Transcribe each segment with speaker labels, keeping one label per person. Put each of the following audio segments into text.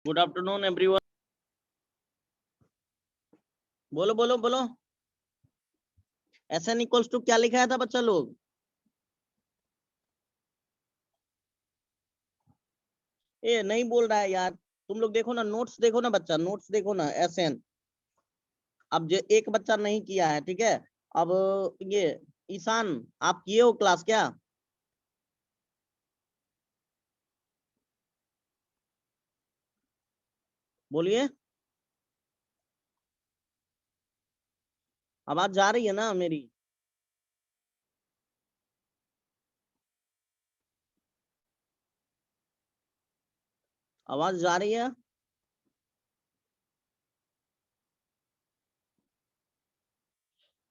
Speaker 1: Good afternoon everyone. बोलो बोलो बोलो। SN इक्वल्स टू क्या लिखाया था बच्चा लोग? ये नहीं बोल रहा है यार। तुम लोग देखो ना, नोट्स देखो ना बच्चा, नोट्स देखो ना। SN अब जो एक बच्चा नहीं किया है, ठीक है। अब ये ईशान, आप किए हो क्लास क्या? बोलिए। आवाज जा रही है ना मेरी? आवाज जा रही है?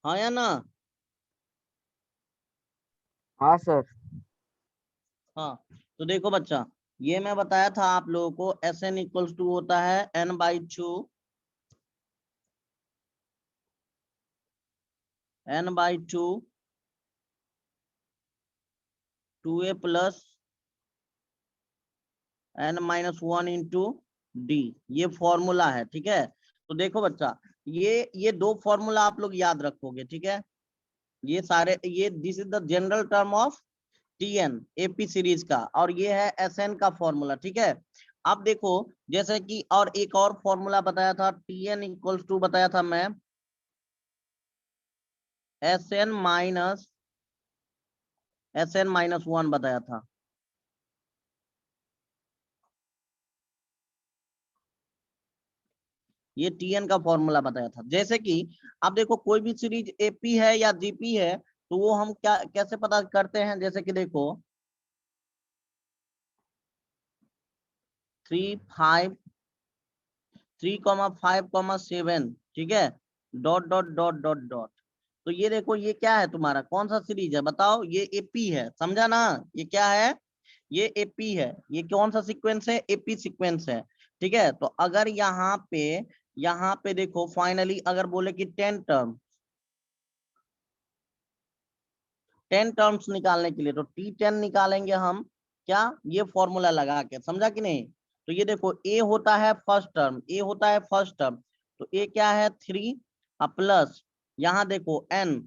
Speaker 1: हाँ या ना?
Speaker 2: हाँ सर।
Speaker 1: हाँ। तो देखो बच्चा, ये मैं बताया था आप लोगों को, SN इक्वल्स टू होता है N/2, N/2 2A plus N-1 into D। ये फॉर्मूला है, ठीक है। तो देखो बच्चा, ये दो फॉर्मूला आप लोग याद रखोगे, ठीक है। ये सारे, ये this is the general term of TN AP series का, और ये है SN का फॉर्मूला, ठीक है। अब देखो, जैसे कि और एक और फॉर्मूला बताया था, TN इक्वल्स टू बताया था मैं SN-1 बताया था। ये TN का फॉर्मूला बताया था। जैसे कि अब देखो, कोई भी सीरीज AP है या GP है, तो वो हम क्या कैसे पता करते हैं? जैसे कि देखो 3, 5, 3, 5, 7, ठीक है, dot dot dot dot dot. तो ये देखो, ये क्या है तुम्हारा, कौन सा सीरीज है बताओ? ये AP है, समझा ना? ये क्या है? ये AP है। ये कौन सा सीक्वेंस है? AP सीक्वेंस है, ठीक है। तो अगर यहाँ पे देखो, फाइनली अगर बोले कि 10 टर्म्स निकालने के लिए, तो T10 निकालेंगे हम, क्या? ये फॉर्मूला लगा के, समझा कि नहीं? तो ये देखो, A होता है फर्स्ट टर्म, A होता है फर्स्ट टर्म। तो A क्या है? 3 प्लस, यहाँ देखो N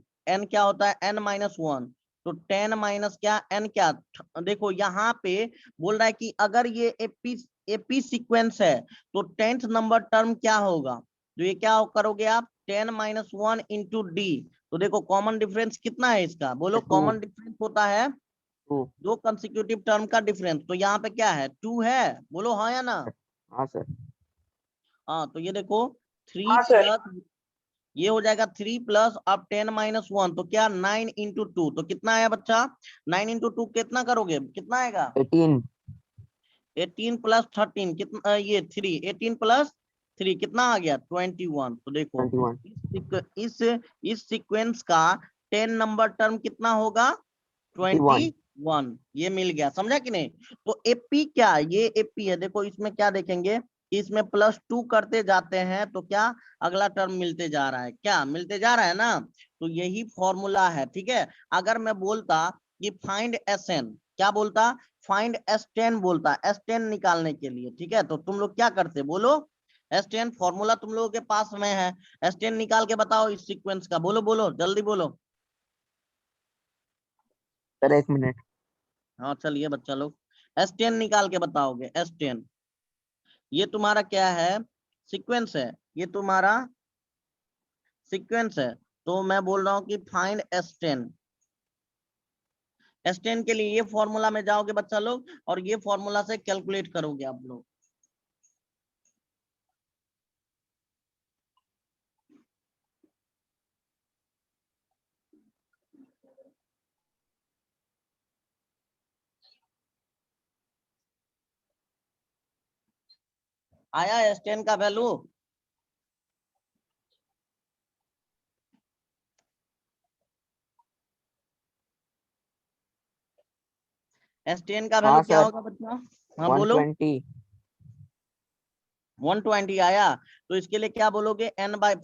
Speaker 1: क्या होता है? N-1। तो 10 माइनस क्या? N क्या? देखो यहाँ पे बोल रहा है कि अगर ये AP सीक्वेंस है, तो 10th नंबर टर्म क्या होगा? तो ये क्या करोगे आप? 10-1 इंटू D। तो देखो, कॉमन डिफरेंस कितना है इसका? बोलो।
Speaker 2: 2।
Speaker 1: कॉमन डिफरेंस होता है
Speaker 2: 2।
Speaker 1: दो कंसेक्यूटिव टर्म का डिफरेंस। तो यहाँ पे क्या है? 2 है। बोलो हाँ या ना?
Speaker 2: हाँ सर।
Speaker 1: हाँ। तो ये देखो, 3
Speaker 2: हाँ सर।
Speaker 1: प्लस, ये हो जाएगा 3 प्लस अब 10-1, तो क्या? 9 इंटू 2। तो कितना आया बच्चा? 9 इंटू 2 कितना करोगे? कितना आएगा?
Speaker 2: 18।
Speaker 1: 18 प्लस 13 कितना? ये 3, 18 प्लस 3 कितना आ गया? 21। तो देखो,
Speaker 2: 21।
Speaker 1: इस इस सीक्वेंस का 10 नंबर टर्म कितना होगा?
Speaker 2: 21।
Speaker 1: 21। ये मिल गया, समझा कि नहीं? तो AP क्या? ये AP है। देखो इसमें क्या देखेंगे, इसमें +2 करते जाते हैं तो क्या अगला टर्म मिलते जा रहा है? क्या मिलते जा रहा है ना? तो यही फॉर्मूला है, ठीक है। अगर मैं बोलता कि फाइंड SN, क्या बोलता? फाइंड S10 बोलता, S10 निकालने के लिए, ठीक है। तो तुम लोग क्या करते? बोलो। S10 फॉर्मूला तुम लोगों के पास में है, S10 निकाल के बताओ इस सीक्वेंस का। बोलो बोलो, जल्दी बोलो।
Speaker 2: Sir 1 minute.
Speaker 1: हाँ चलिए बच्चा लोग, S10 निकाल के बताओगे। S10 ये तुम्हारा क्या है? सीक्वेंस है। ये तुम्हारा सीक्वेंस है। तो मैं बोल रहा हूँ कि फाइंड S10। S10 के लिए ये फॉर्मूला में जाओगे बच्चा लोग, और ये फॉर्मूला से कैलकुलेट करोगे आप लोग। आया S10 का वैल्यू? S10 का वैल्यू
Speaker 2: हाँ
Speaker 1: क्या
Speaker 2: सर।
Speaker 1: होगा बच्चा? हाँ बोलो।
Speaker 2: 120।
Speaker 1: 120 आया। तो इसके लिए क्या बोलोगे?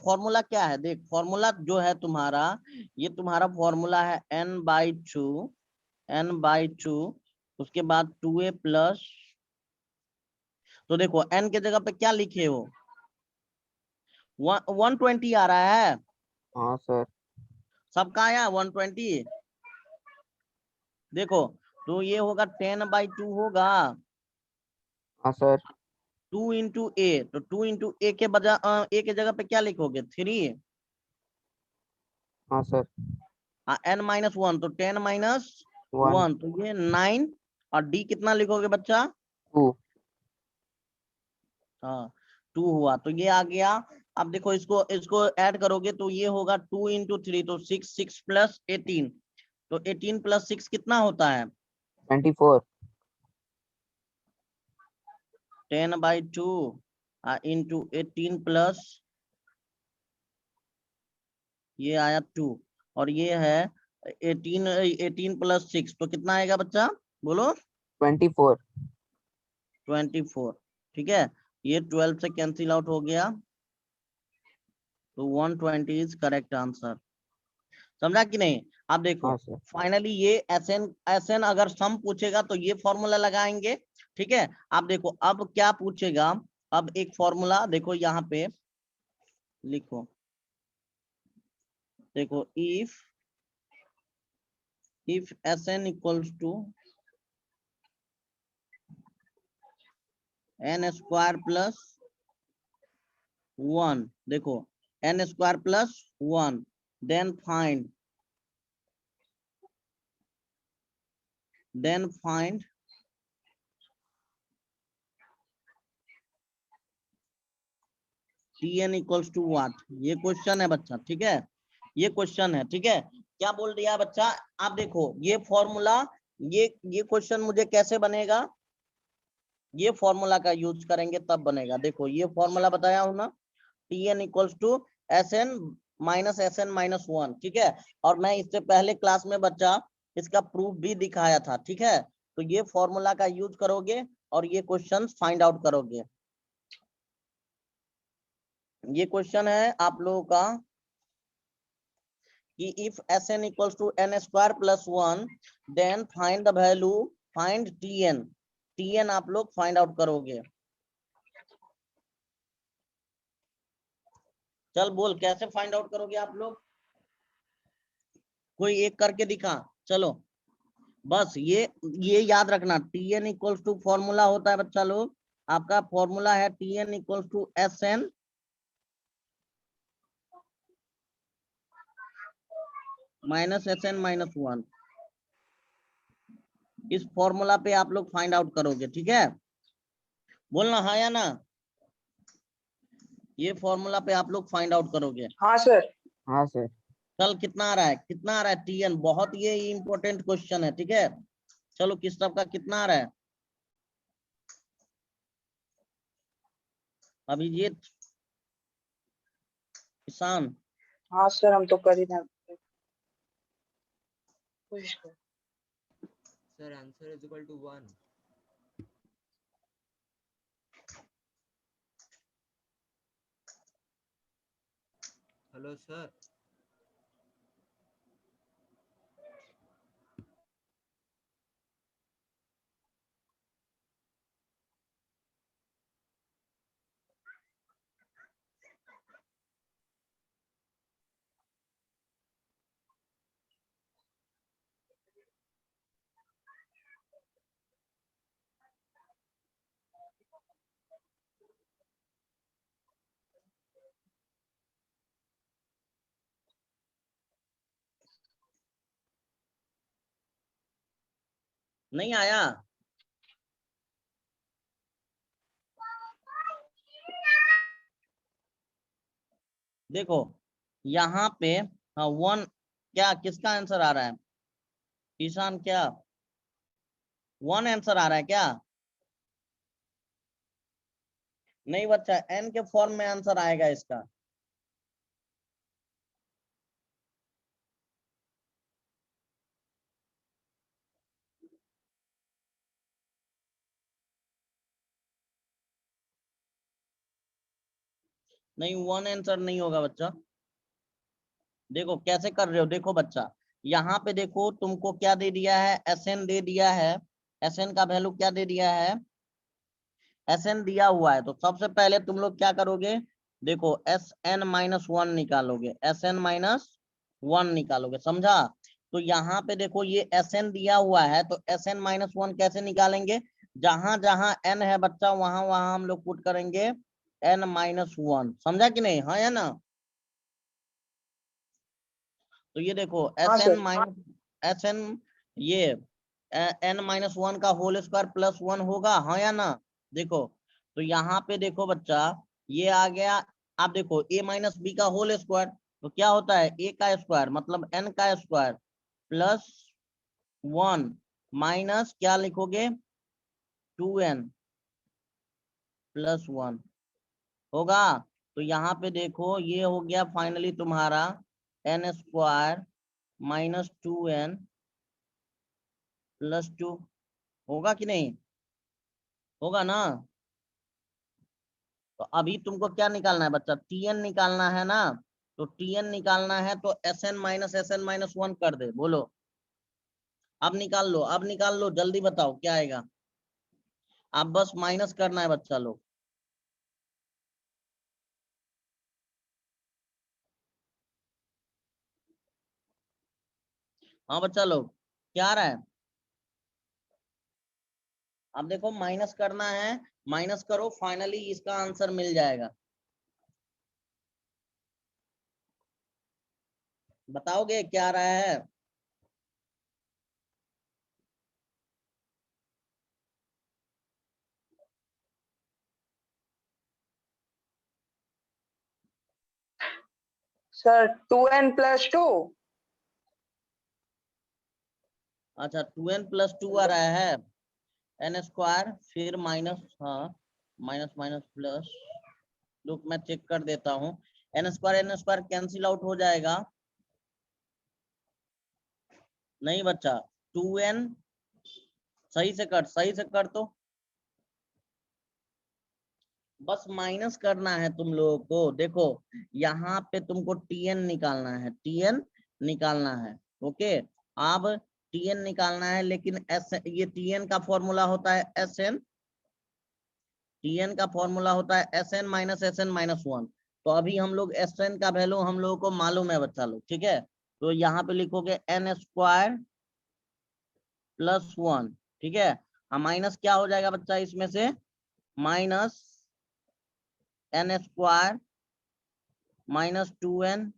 Speaker 1: फॉर्मूला क्या है? देख, फॉर्मूला जो है तुम्हारा, ये तुम्हारा फॉर्मूला है N/2, N/2, उसके बाद 2A प्लस तो देखो n के जगह पे क्या लिखे हो, 120 आ रहा है,
Speaker 2: हाँ सर।
Speaker 1: सबका आया 120। देखो तो ये होगा 10/2 होगा,
Speaker 2: हाँ सर।
Speaker 1: 2 इंटू ए, तो 2 इंटू ए के बजाय ए के जगह पे क्या लिखोगे 3,
Speaker 2: हाँ सर।
Speaker 1: n-1 तो 10 माइनस
Speaker 2: 1
Speaker 1: 1 तो ये 9, और डी कितना लिखोगे बच्चा,
Speaker 2: 2
Speaker 1: हाँ 2 हुआ, तो ये आ गया। अब देखो इसको इसको ऐड करोगे तो ये होगा 2 इंटू 3 तो 6, 6 प्लस 18, तो 18 प्लस 6 कितना होता है,
Speaker 2: 24
Speaker 1: 10/2 इंटू 18 प्लस ये आया 2, और ये है 18 प्लस 6 तो कितना आएगा बच्चा, बोलो
Speaker 2: 24
Speaker 1: 24। ठीक है, ये 12 से कैंसिल आउट हो गया, तो 120 इज करेक्ट आंसर। समझा कि नहीं। अब देखो
Speaker 2: हाँ सर।
Speaker 1: फाइनली ये एसएन अगर सम पूछेगा तो ये फॉर्मूला लगाएंगे। ठीक है, अब देखो अब क्या पूछेगा, अब एक फॉर्मूला देखो यहाँ पे लिखो, देखो if Sn equals to n square plus 1, देखो n square plus 1, then find Tn equals to what, ये क्वेश्चन है बच्चा। ठीक है, ये क्वेश्चन है। ठीक है, क्या बोल दिया बच्चा, आप देखो ये फॉर्मूला, ये क्वेश्चन मुझे कैसे बनेगा, ये फॉर्मूला का यूज करेंगे तब बनेगा। देखो ये फॉर्मूला बताया हूं ना, Tn इक्वल्स टू Sn-1। ठीक है, और मैं इससे पहले क्लास में बच्चा इसका प्रूफ भी दिखाया था। ठीक है, तो ये फॉर्मूला का यूज करोगे और ये क्वेश्चन फाइंड आउट करोगे। ये क्वेश्चन है आप लोगों का कि if Sn equals to n square plus 1 then find the value, find Tn आप लोग फाइंड आउट करोगे। चल बोल कैसे फाइंड आउट करोगे आप लोग, कोई एक करके दिखा। चलो बस ये याद रखना, Tn इक्वल्स टू फॉर्मूला होता है बच्चा लोग, आपका फॉर्मूला है Tn equals to Sn minus Sn-1। इस फॉर्मूला पे आप लोग फाइंड आउट करोगे। ठीक है, बोलना हाँ या ना, ये फॉर्मूला पे आप लोग फाइंड आउट करोगे।
Speaker 3: हाँ सर।
Speaker 2: हाँ सर।
Speaker 1: कल कितना आ रहा है, कितना आ रहा है Tn, बहुत ये इंपॉर्टेंट क्वेश्चन है। ठीक है, चलो किस सबका कितना आ रहा है, अभिजीत, किसान,
Speaker 3: हाँ सर, हम तो कर ही रहे हैं। कोशिश करो।
Speaker 4: Sir, answer is equal to 1. Hello, sir.
Speaker 1: नहीं आया। देखो यहाँ पे हाँ 1, क्या किसका आंसर आ रहा है, ईशान, क्या 1 आंसर आ रहा है क्या, नहीं बच्चा n के फॉर्म में आंसर आएगा इसका। नहीं 1 आंसर नहीं होगा बच्चा। देखो कैसे कर रहे हो, देखो बच्चा यहाँ पे देखो तुमको क्या दे दिया है, Sn दे दिया है, Sn का वैल्यू क्या दे दिया है, Sn दिया हुआ है, तो सबसे पहले तुम लोग क्या करोगे, देखो Sn-1 निकालोगे, Sn-1 निकालोगे, समझा। तो यहाँ पे देखो ये Sn दिया हुआ है, तो Sn-1 कैसे निकालेंगे, जहां जहां n है बच्चा वहां वहां हम लोग पुट करेंगे n-1, समझा कि नहीं, हाँ या ना। तो ये देखो
Speaker 3: हाँ
Speaker 1: Sn
Speaker 3: सर।
Speaker 1: माइनस Sn, ये n-1 का होल स्क्वायर प्लस 1 होगा, हाँ या ना। देखो तो यहाँ पे देखो बच्चा, ये आ गया। आप देखो a माइनस बी का होल स्क्वायर, तो क्या होता है a का स्क्वायर मतलब n का स्क्वायर प्लस 1 माइनस क्या लिखोगे 2n प्लस 1 होगा। तो यहाँ पे देखो ये हो गया फाइनली तुम्हारा n square minus 2n plus 2, होगा कि नहीं, होगा ना। तो अभी तुमको क्या निकालना है बच्चा, tn निकालना है ना। तो tn निकालना है तो Sn-1 कर दे, बोलो अब निकाल लो, अब निकाल लो, जल्दी बताओ क्या आएगा। अब बस माइनस करना है बच्चा लोग। हाँ बच्चा लोग क्या आ रहा है, अब देखो माइनस करना है, माइनस करो, फाइनली इसका आंसर मिल जाएगा। बताओगे क्या आ रहा है।
Speaker 3: Sir 2n+2।
Speaker 1: अच्छा 2n+2 आ रहा है, n स्क्वायर फिर माइनस, हाँ माइनस माइनस प्लस, लुक मैं चेक कर देता हूँ, n स्क्वायर कैंसिल आउट हो जाएगा, नहीं बच्चा 2n, सही से कर, सही से कर, तो बस माइनस करना है तुम लोगों को। देखो यहाँ पे तुमको tn निकालना है, tn निकालना है, ओके। अब tn निकालना है, लेकिन ये tn का फॉर्मूला होता है Sn, tn का फॉर्मूला होता है Sn-1। तो अभी हम लोग Sn का वैल्यू हम लोगों को मालूम है बच्चा लोग, ठीक है। तो यहाँ पे लिखोगे n स्क्वायर प्लस 1, ठीक है। माइनस क्या हो जाएगा बच्चा इसमें से, minus n square minus 2n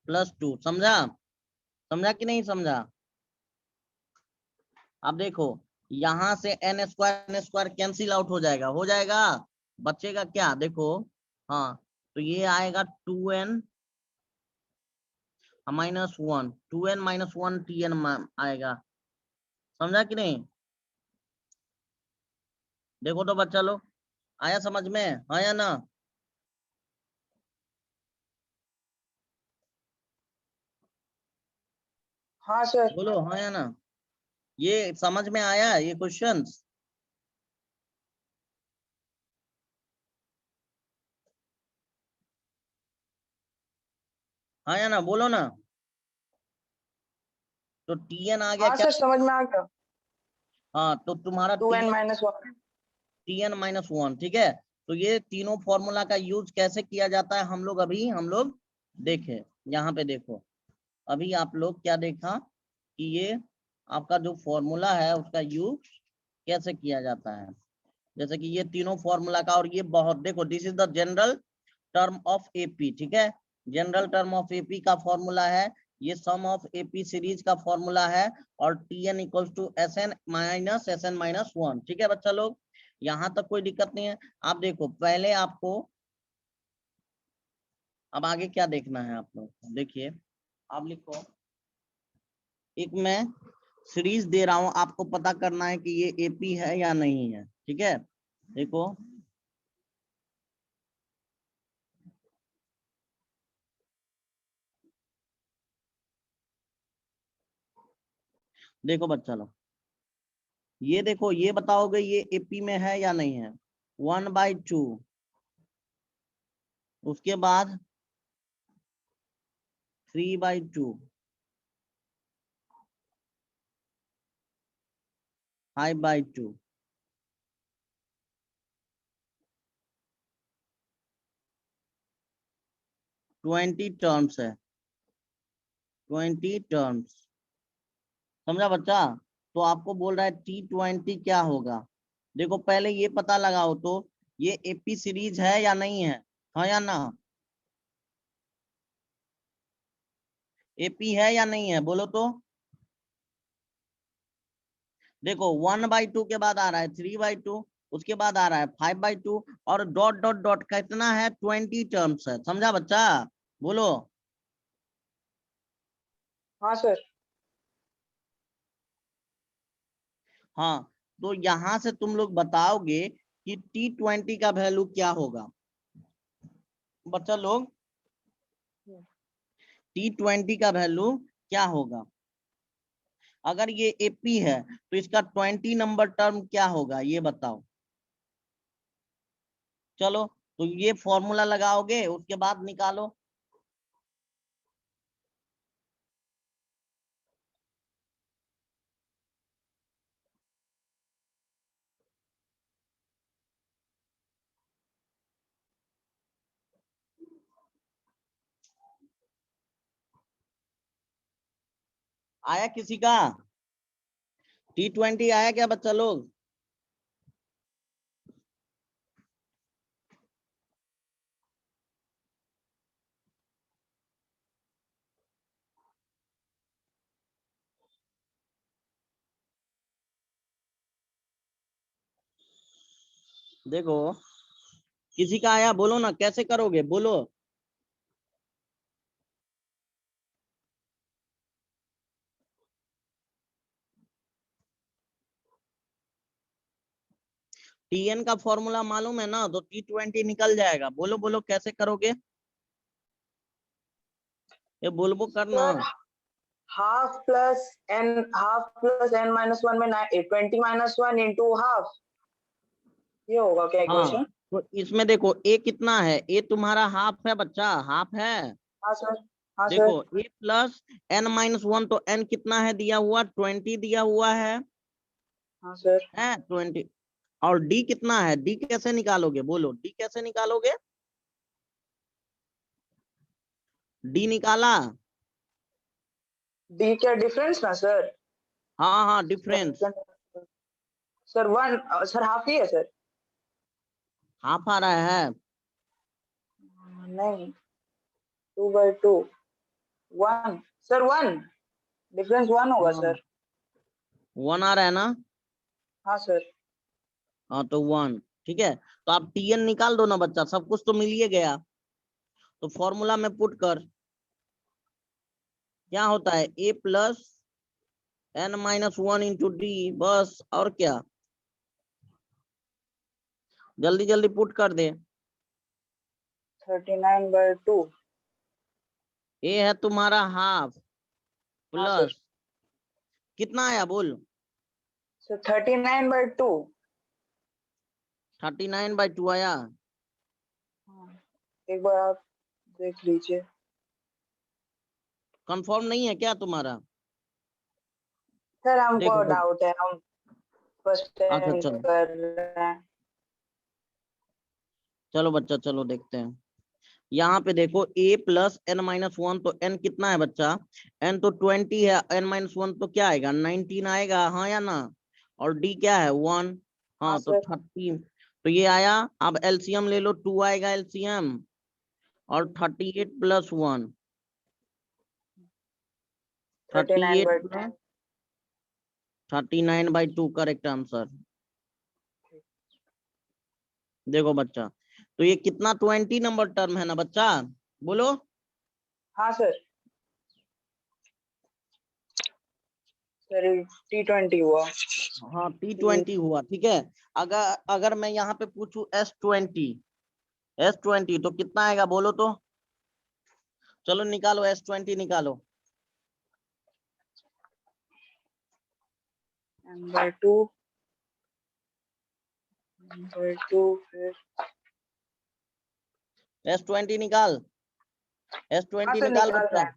Speaker 1: plus 2, समझा, समझा कि नहीं समझा। अब देखो यहाँ से n स्क्वायर कैंसिल आउट हो जाएगा, हो जाएगा, बचेगा क्या देखो, हाँ तो ये आएगा 2n -1, 2n -1 tn आएगा, समझा कि नहीं। देखो तो बच्चा लोग आया समझ में, हाँ या ना।
Speaker 3: हाँ सर।
Speaker 1: बोलो हाँ या ना, ये समझ में आया ये क्वेश्चंस, हाँ या ना, बोलो ना। तो tn आ गया
Speaker 3: हाँ
Speaker 1: क्या,
Speaker 3: सर समझ में आ गया।
Speaker 1: हाँ तो तुम्हारा
Speaker 3: 2n-1।
Speaker 1: tn-1, ठीक है। तो ये तीनों फॉर्मूला का यूज कैसे किया जाता है हम लोग अभी हम लोग देखे, यहाँ पे देखो अभी आप लोग क्या देखा कि ये आपका जो फॉर्मूला है उसका यूज कैसे किया जाता है, जैसे कि ये तीनों फॉर्मूला का, और ये बहुत देखो this is the general term of AP, ठीक है। जनरल टर्म ऑफ एपी का फॉर्मूला है, ये सम ऑफ एपी सीरीज का फॉर्मूला है, और tn इक्वल्स टू Sn-1, ठीक है बच्चा लोग, यहाँ तक कोई दिक्कत नहीं है। आप देखो पहले आपको, अब आगे क्या देखना है आप लोग, देखिए आप लिखो, एक मैं सीरीज दे रहा हूं, आपको पता करना है कि ये एपी है या नहीं है, ठीक है। देखो देखो बच्चा लोग, ये देखो ये बताओगे ये एपी में है या नहीं है, 1/2, उसके बाद 3/2, 5/2। 20 टर्म्स है, 20 टर्म्स। समझा बच्चा? तो आपको बोल रहा है T20 क्या होगा। देखो पहले ये पता लगाओ तो ये एपी सीरीज है या नहीं है, हाँ या ना? एपी है या नहीं है, बोलो तो। देखो 1/2 के बाद आ रहा है 3/2, उसके बाद आ रहा है 5/2 और डॉट डॉट डॉट कितना है, 20 टर्म्स है। समझा बच्चा? बोलो।
Speaker 3: हाँ सर।
Speaker 1: हाँ, तो यहां से तुम लोग बताओगे कि T20 का वैल्यू क्या होगा बच्चा लोग। T20 का वैल्यू क्या होगा? अगर ये एपी है तो इसका 20 नंबर टर्म क्या होगा, ये बताओ। चलो, तो ये फॉर्मूला लगाओगे, उसके बाद निकालो। आया किसी का? T20 आया क्या बच्चा लोग? देखो किसी का आया, बोलो ना, कैसे करोगे बोलो। Tn का फॉर्मूला मालूम है ना, तो T20 निकल जाएगा। बोलो बोलो कैसे करोगे, ये बोलबो करना।
Speaker 3: Sir half plus n minus 1 में 20 माइनस 1 इंटू हाफ, ये होगा क्या
Speaker 1: हाँ,
Speaker 3: इक्वेशन?
Speaker 1: तो इसमें देखो ए कितना है, ए तुम्हारा हाफ है बच्चा, हाफ है।
Speaker 3: हाँ सर। हाँ
Speaker 1: देखो
Speaker 3: सर।
Speaker 1: ए प्लस n-1, तो n कितना है दिया हुआ, 20 दिया हुआ
Speaker 3: हाँ सर।
Speaker 1: है 20। और डी कितना है, डी कैसे निकालोगे, बोलो डी कैसे निकालोगे। डी निकाला?
Speaker 3: डी क्या डिफरेंस ना सर?
Speaker 1: हाँ हाँ, difference.
Speaker 3: Sir one, sir half ही है सर।
Speaker 1: हाफ आ रहा है।
Speaker 3: नहीं, 2/2 1 सर, 1 डिफरेंस 1 होगा
Speaker 1: हाँ,
Speaker 3: सर।
Speaker 1: 1 आ रहा है ना?
Speaker 3: हाँ सर।
Speaker 1: हाँ तो 1, ठीक है। तो आप Tn निकाल दो ना बच्चा, सब कुछ तो मिल ही गया। तो फॉर्मूला में पुट कर, क्या होता है, ए प्लस n-1 इंटू डी, बस और क्या। जल्दी जल्दी पुट कर दे।
Speaker 3: 39/2।
Speaker 1: ए है तुम्हारा हाफ
Speaker 3: हाँ सर।
Speaker 1: प्लस कितना आया बोल।
Speaker 3: सर 39/2।
Speaker 1: 39/2 आया।
Speaker 3: एक बार आप देख लीजिए।
Speaker 1: कंफर्म नहीं है क्या तुम्हारा?
Speaker 3: सर हमको
Speaker 1: देखो देखो,
Speaker 3: डाउट है, हम फर्स्ट
Speaker 1: अच्छा
Speaker 3: टाइम
Speaker 1: चलो,
Speaker 3: कर रहे हैं।
Speaker 1: चलो बच्चा चलो देखते हैं। यहाँ पे देखो a प्लस n-1, तो n कितना है बच्चा, n तो 20 है, n-1 तो क्या आएगा, 19 आएगा, हाँ या ना? और d क्या है, 1।
Speaker 3: हाँ
Speaker 1: हाँ तो
Speaker 3: सर।
Speaker 1: 30, तो ये आया। अब एलसीएम ले लो, 2 आएगा एलसीएम, और 38 प्लस 1,
Speaker 3: 39
Speaker 1: 38
Speaker 3: बाई टू
Speaker 1: में 39/2 करेक्ट आंसर। देखो बच्चा, तो ये कितना 20 नंबर टर्म है ना बच्चा, बोलो।
Speaker 3: हाँ सर। सर T20 हुआ।
Speaker 1: हाँ T20 हुआ, ठीक है। अगर अगर मैं यहाँ पे पूछूं S20, S20 तो कितना आएगा बोलो तो। चलो निकालो, S20 निकालो।
Speaker 3: n/2 फिर।
Speaker 1: S20 निकाल,
Speaker 3: हाँ
Speaker 1: S20
Speaker 3: सर,
Speaker 1: निकाल
Speaker 3: निकाल रहे
Speaker 1: बच्चा।
Speaker 3: हैं।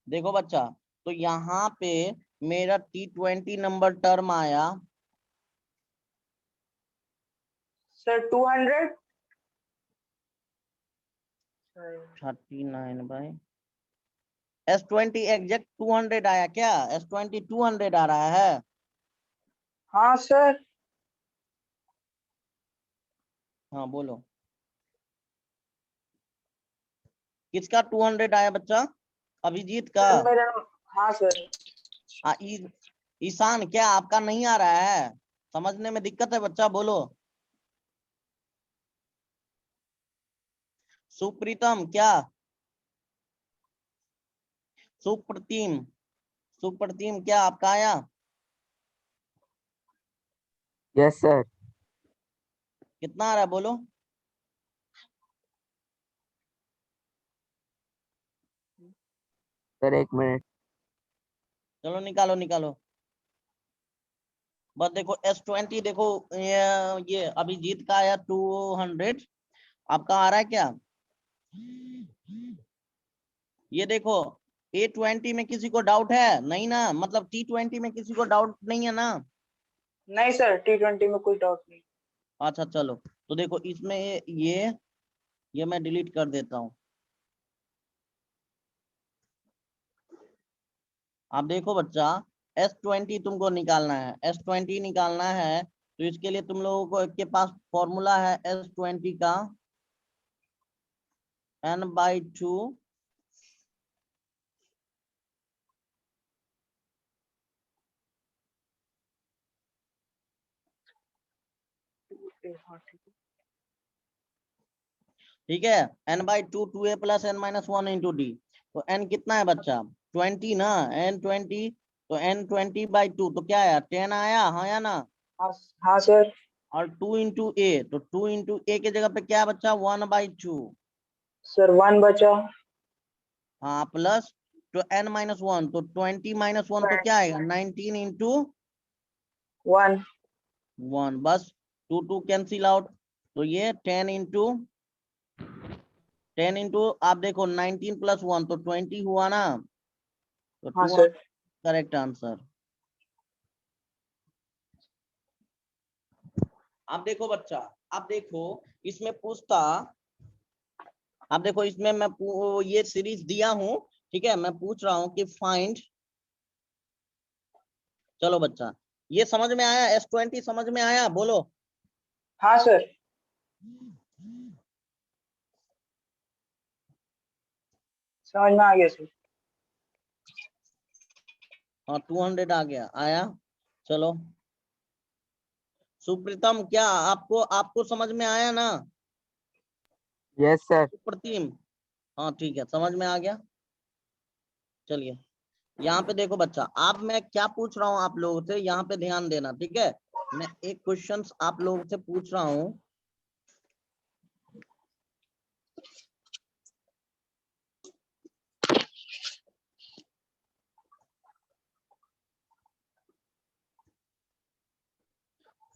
Speaker 1: देखो बच्चा, तो यहाँ पे मेरा T20 नंबर टर्म आया
Speaker 3: सर 200
Speaker 1: 39 बाई S20 एग्जैक्ट 200 आया क्या? S20 200 आ रहा है।
Speaker 3: हाँ सर।
Speaker 1: हाँ बोलो, किसका 200 आया बच्चा? अभिजीत का?
Speaker 3: सर मेरा, हाँ सर।
Speaker 1: ईशान क्या आपका नहीं आ रहा है? समझने में दिक्कत है बच्चा, बोलो। सुप्रीतम क्या? सुप्रतिम, सुप्रतिम क्या आपका आया?
Speaker 2: Yes, sir.
Speaker 1: कितना आ रहा है बोलो?
Speaker 2: Sir, 1 minute.
Speaker 1: चलो निकालो निकालो। बस देखो S20 देखो, ये अभिजीत का आया 200, आपका आ रहा है क्या? ये देखो A20 में किसी को डाउट है? नहीं ना, मतलब T20 में किसी को डाउट नहीं है ना?
Speaker 3: नहीं सर, T20 में कोई डाउट नहीं।
Speaker 1: अच्छा चलो, तो देखो इसमें ये मैं डिलीट कर देता हूँ। आप देखो बच्चा, S20 तुमको निकालना है, S20 निकालना है, तो इसके लिए तुम लोगों को के पास फॉर्मूला है S20 का, n/2
Speaker 3: हाँ ठीक है।
Speaker 1: ठीक है, n/2 2a + n-1 into D. तो n कितना है बच्चा? 20 ना, n20, तो n20/2 तो क्या आया? 10 आया, हाँ या ना?
Speaker 3: हाँ हाँ सर।
Speaker 1: और 2 इंटू ए, तो 2 इंटू ए के जगह पे क्या बच्चा? 1/2।
Speaker 3: सर 1 बचा।
Speaker 1: हाँ प्लस तो n-1, तो 20 - 1 तो क्या आएगा? 19 इंटू
Speaker 3: 1।
Speaker 1: 1, बस 2 2 कैंसिल आउट, तो ये 10 इंटू आप देखो 19 + 1 तो 20 हुआ ना, तो
Speaker 3: हाँ
Speaker 1: 200
Speaker 3: सर।
Speaker 1: Correct answer. आप देखो बच्चा, आप देखो इसमें पूछता, आप देखो इसमें मैं ये सीरीज दिया हूं, ठीक है, मैं पूछ रहा हूं कि फाइंड, चलो बच्चा ये समझ में आया? S20 समझ में आया, बोलो।
Speaker 3: हाँ सर। समझ में आ गया सर।
Speaker 1: हाँ 200 आ गया, आया। चलो सुप्रीतम क्या आपको आपको समझ में आया ना?
Speaker 2: Yes, sir.
Speaker 1: सुप्रतिम, हाँ ठीक है, समझ में आ गया। चलिए यहाँ पे देखो बच्चा, आप मैं क्या पूछ रहा हूँ आप लोगों से, यहाँ पे ध्यान देना, ठीक है। मैं एक क्वेश्चन आप लोगों से पूछ रहा हूँ,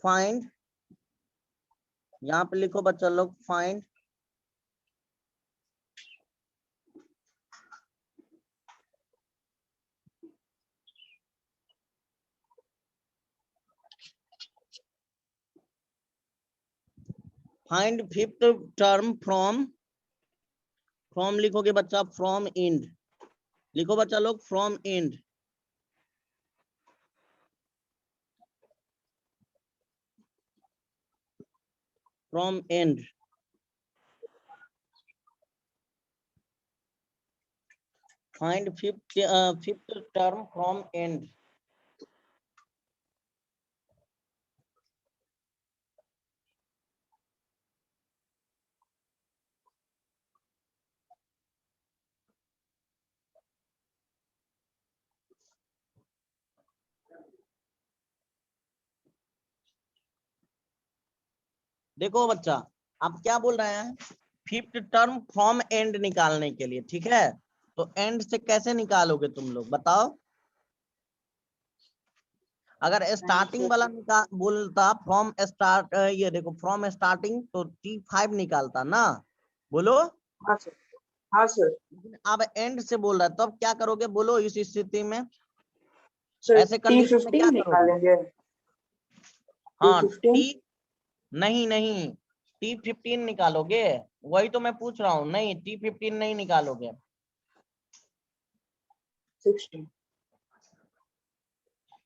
Speaker 1: फाइंड, यहाँ पे लिखो बच्चा लोग, find find fifth term from लिखोगे बच्चा, फ्रॉम एंड लिखो बच्चा लोग, from and, from and, find fifth term from and. देखो बच्चा, आप क्या बोल रहे हैं? फिफ्थ टर्म फ्रॉम एंड निकालने के लिए, ठीक है, तो एंड से कैसे निकालोगे तुम लोग बताओ? अगर स्टार्टिंग वाला बोलता फ्रॉम स्टार्ट, ये देखो फ्रॉम स्टार्टिंग, तो T5 निकालता ना, बोलो।
Speaker 3: हाँ सर। हाँ सर।
Speaker 1: लेकिन अब एंड से बोल रहा है, तब क्या करोगे बोलो इस स्थिति में?
Speaker 3: सर
Speaker 1: ऐसे कंडीशन में क्या
Speaker 3: T15
Speaker 1: करोगे?
Speaker 3: निकालेंगे।
Speaker 1: हाँ
Speaker 3: T15।
Speaker 1: नहीं नहीं, T15 निकालोगे? वही तो मैं पूछ रहा हूँ। नहीं, T15 नहीं निकालोगे।
Speaker 3: 16।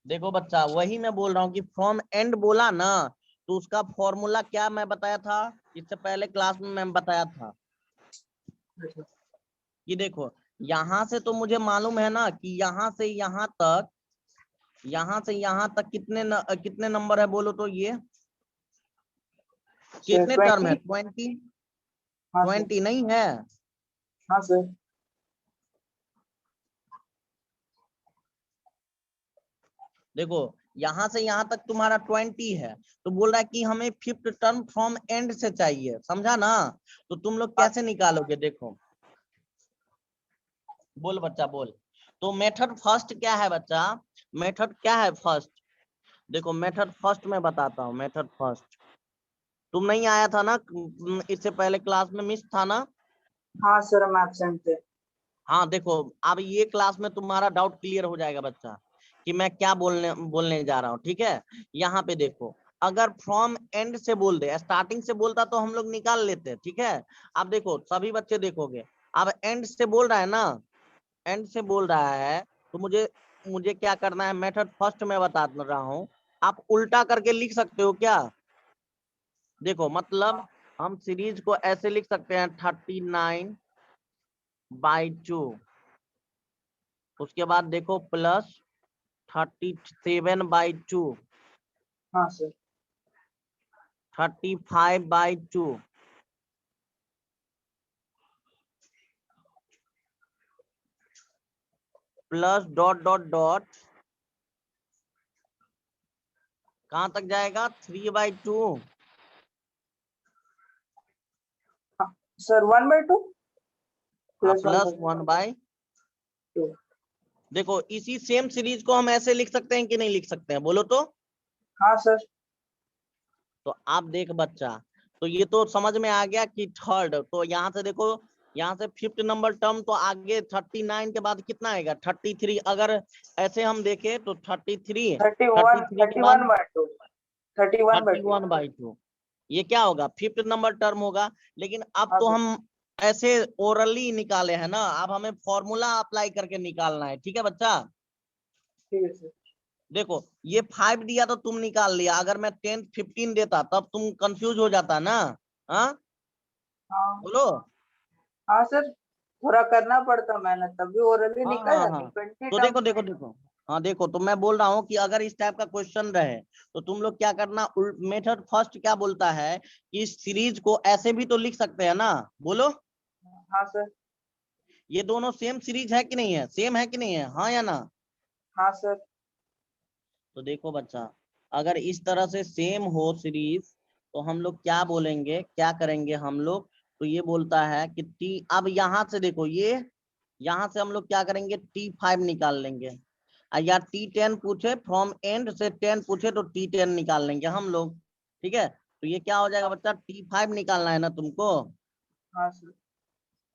Speaker 1: देखो बच्चा, वही मैं बोल रहा हूँ कि फ्रॉम एंड बोला ना, तो उसका फॉर्मूला क्या मैं बताया था इससे पहले क्लास में, मैं बताया था कि देखो यहाँ से तो मुझे मालूम है ना कि यहाँ से यहाँ तक, यहाँ से यहाँ तक कितने नंबर है बोलो तो? ये कितने टर्म है?
Speaker 3: 20।
Speaker 1: 20?
Speaker 3: हाँ सर।
Speaker 1: 20 नहीं है?
Speaker 3: हाँ सर।
Speaker 1: देखो यहाँ से यहाँ तक तुम्हारा 20 है, तो बोल रहा है कि हमें फिफ्थ टर्म फ्रॉम एंड से चाहिए, समझा ना? तो तुम लोग कैसे निकालोगे? देखो बोल बच्चा बोल। तो मेथड फर्स्ट क्या है बच्चा? मेथड क्या है फर्स्ट? देखो मेथड फर्स्ट मैं बताता हूँ। मेथड फर्स्ट तुम नहीं आया था ना इससे पहले क्लास में, मिस था ना?
Speaker 3: हाँ सर, हम एब्सेंट थे।
Speaker 1: हाँ देखो, अब ये क्लास में तुम्हारा डाउट क्लियर हो जाएगा बच्चा कि मैं क्या बोलने जा रहा हूँ, ठीक है? यहाँ पे देखो, अगर फ्रॉम एंड से बोल दे, स्टार्टिंग से बोलता तो हम लोग निकाल लेते, ठीक है? अब देखो सभी बच्चे देखोगे, अब एंड से बोल रहा है ना, एंड से बोल रहा है, तो मुझे मुझे क्या करना है? मेथड फर्स्ट में बता रहा हूँ, आप उल्टा करके लिख सकते हो क्या? देखो मतलब हम सीरीज को ऐसे लिख सकते हैं 39/2, उसके बाद देखो प्लस 37/2,
Speaker 3: हाँ sir.
Speaker 1: 35/2, plus dot dot dot, कहां तक जाएगा? 3/2,
Speaker 3: सर 1/2 प्लस
Speaker 1: प्लस
Speaker 3: 1/2।
Speaker 1: 1/2। देखो इसी सेम सीरीज को हम ऐसे लिख सकते हैं कि नहीं लिख सकते हैं बोलो तो?
Speaker 3: हाँ सर।
Speaker 1: तो आप देख बच्चा, तो ये तो समझ में आ गया कि थर्ड, तो यहाँ से देखो, यहाँ से फिफ्थ नंबर टर्म, तो आगे 39 के बाद कितना आएगा? 33। अगर ऐसे हम देखें तो 33,
Speaker 3: 31
Speaker 1: 33 के बाद
Speaker 3: 31/2 31/2।
Speaker 1: 31/2, ये क्या होगा? फिफ्थ नंबर टर्म होगा। लेकिन अब
Speaker 3: हाँ
Speaker 1: तो
Speaker 3: सर।
Speaker 1: हम ऐसे ओरली निकाले हैं ना, अब हमें फॉर्मूला अप्लाई करके निकालना है, ठीक है बच्चा?
Speaker 3: ठीक है सर।
Speaker 1: देखो ये 5 दिया तो तुम निकाल लिया, अगर मैं 10 15 देता तब तुम कंफ्यूज हो जाता ना। हाँ
Speaker 3: हाँ।
Speaker 1: बोलो।
Speaker 3: हाँ सर, थोड़ा करना पड़ता मेहनत, तभी ओरली
Speaker 1: हाँ
Speaker 3: निकल
Speaker 1: हाँ
Speaker 3: जाती
Speaker 1: हाँ,
Speaker 3: 20
Speaker 1: तो
Speaker 3: टर्म।
Speaker 1: देखो देखो देखो, हाँ देखो, तो मैं बोल रहा हूँ कि अगर इस टाइप का क्वेश्चन रहे तो तुम लोग क्या करना, मेथड फर्स्ट क्या बोलता है कि इस सीरीज को ऐसे भी तो लिख सकते हैं ना, बोलो?
Speaker 3: हाँ सर।
Speaker 1: ये दोनों सेम सीरीज है कि नहीं है? सेम है कि नहीं है? हाँ या ना?
Speaker 3: हाँ सर।
Speaker 1: तो देखो बच्चा, अगर इस तरह से सेम हो सीरीज, तो हम लोग क्या बोलेंगे, क्या करेंगे हम लोग? तो ये बोलता है कि टी, अब यहाँ से देखो, ये यहाँ से हम लोग क्या करेंगे? T5 निकाल लेंगे, या T10 पूछे, फ्रॉम एंड से 10 पूछे तो T10 निकाल लेंगे हम लोग, ठीक है? तो ये क्या हो जाएगा बच्चा? T5 निकालना है ना तुमको?
Speaker 3: हाँ सर।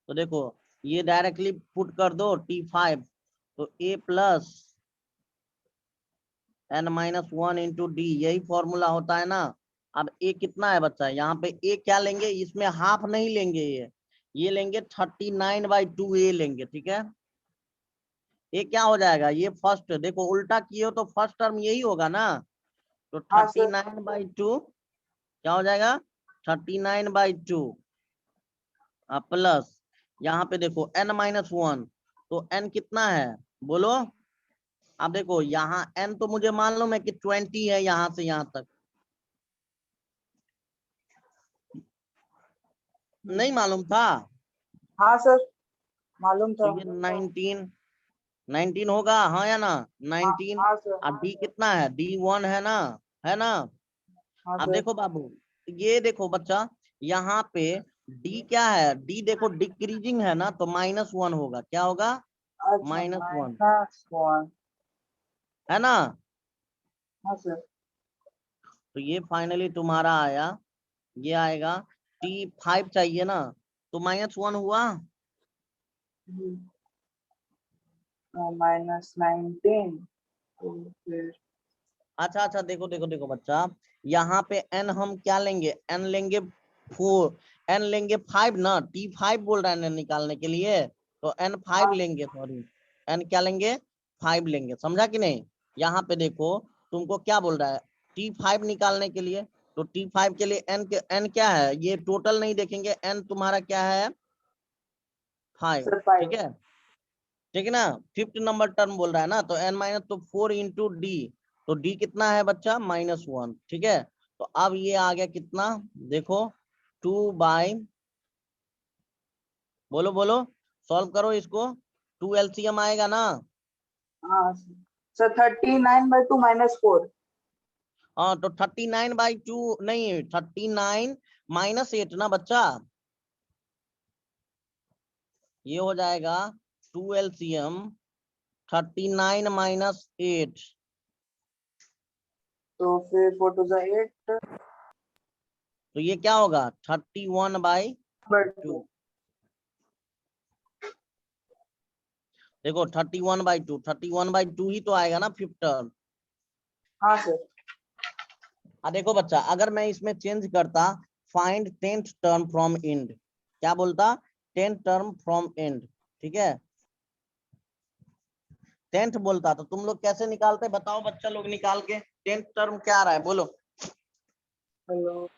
Speaker 1: तो देखो ये डायरेक्टली पुट कर दो T5, तो A plus n-1 into D, यही फॉर्मूला होता है ना? अब ए कितना है बच्चा? यहाँ पे ए क्या लेंगे, इसमें हाफ नहीं लेंगे, ये लेंगे 39/2 ए लेंगे, ठीक है? ये क्या हो जाएगा? ये फर्स्ट, देखो उल्टा किए हो तो फर्स्ट टर्म यही होगा ना, तो
Speaker 3: हाँ सर।
Speaker 1: 39/2 क्या हो जाएगा? 39/2 प्लस, यहाँ पे देखो n-1, तो n कितना है बोलो? अब देखो यहाँ n तो मुझे मालूम है कि 20 है, यहाँ से यहाँ तक नहीं मालूम था?
Speaker 3: हाँ सर, मालूम
Speaker 1: तो
Speaker 3: था।
Speaker 1: ये 19 होगा, हाँ या ना?
Speaker 3: हाँ
Speaker 1: 19।
Speaker 3: हाँ सर।
Speaker 1: अब डी कितना है? D1 है ना? है ना?
Speaker 3: हाँ
Speaker 1: अब
Speaker 3: सर।
Speaker 1: देखो बाबू, ये देखो बच्चा, यहाँ पे डी क्या है? डी देखो डिक्रीजिंग है ना, तो -1 होगा, क्या होगा?
Speaker 3: अच्छा,
Speaker 1: -1,
Speaker 3: -1।
Speaker 1: है ना?
Speaker 3: हाँ सर।
Speaker 1: तो ये फाइनली तुम्हारा आया, ये आएगा T5 चाहिए ना, तो -1 हुआ,
Speaker 3: माइनस 19 तो फिर
Speaker 1: अच्छा अच्छा, देखो देखो देखो बच्चा, यहाँ पे n हम क्या लेंगे, n लेंगे 4, n लेंगे 5 ना, t5 बोल रहा है n निकालने के लिए, तो n 5 लेंगे, सॉरी n क्या लेंगे, 5 लेंगे, समझा कि नहीं। यहाँ पे देखो तुमको क्या बोल रहा है, t5 निकालने के लिए, तो t5 के लिए n क्या है, ये टोटल नहीं देखेंगे, n तुम्हारा क्या है 5,
Speaker 3: सर
Speaker 1: ठीक
Speaker 3: 5
Speaker 1: है, ठीक है ना, 5th नंबर टर्म बोल रहा है ना, तो n माइनस, तो 4 इंटू डी, तो डी कितना है बच्चा, -1, ठीक है। तो अब ये आ गया कितना, देखो 2 बाई, बोलो बोलो, सॉल्व करो इसको, 2 एलसीएम आएगा ना,
Speaker 3: हाँ सर 39/2 -4
Speaker 1: हाँ तो 39/2 नहीं, 39 -8 ना बच्चा, ये हो जाएगा 2 एलसीएम 39 - 8,
Speaker 3: तो फिर 4 to the 8
Speaker 1: तो ये क्या होगा 31/2, देखो 31/2 ही तो आएगा ना 5th टर्म।
Speaker 3: हाँ सर
Speaker 1: देखो बच्चा, अगर मैं इसमें चेंज करता, find 10th term from and, क्या बोलता, 10th टर्म फ्रॉम एंड, ठीक है, 10th बोलता, तो तुम लोग कैसे निकालते, बताओ बच्चा लोग निकाल के, 10th टर्म क्या आ रहा है बोलो।
Speaker 3: हेलो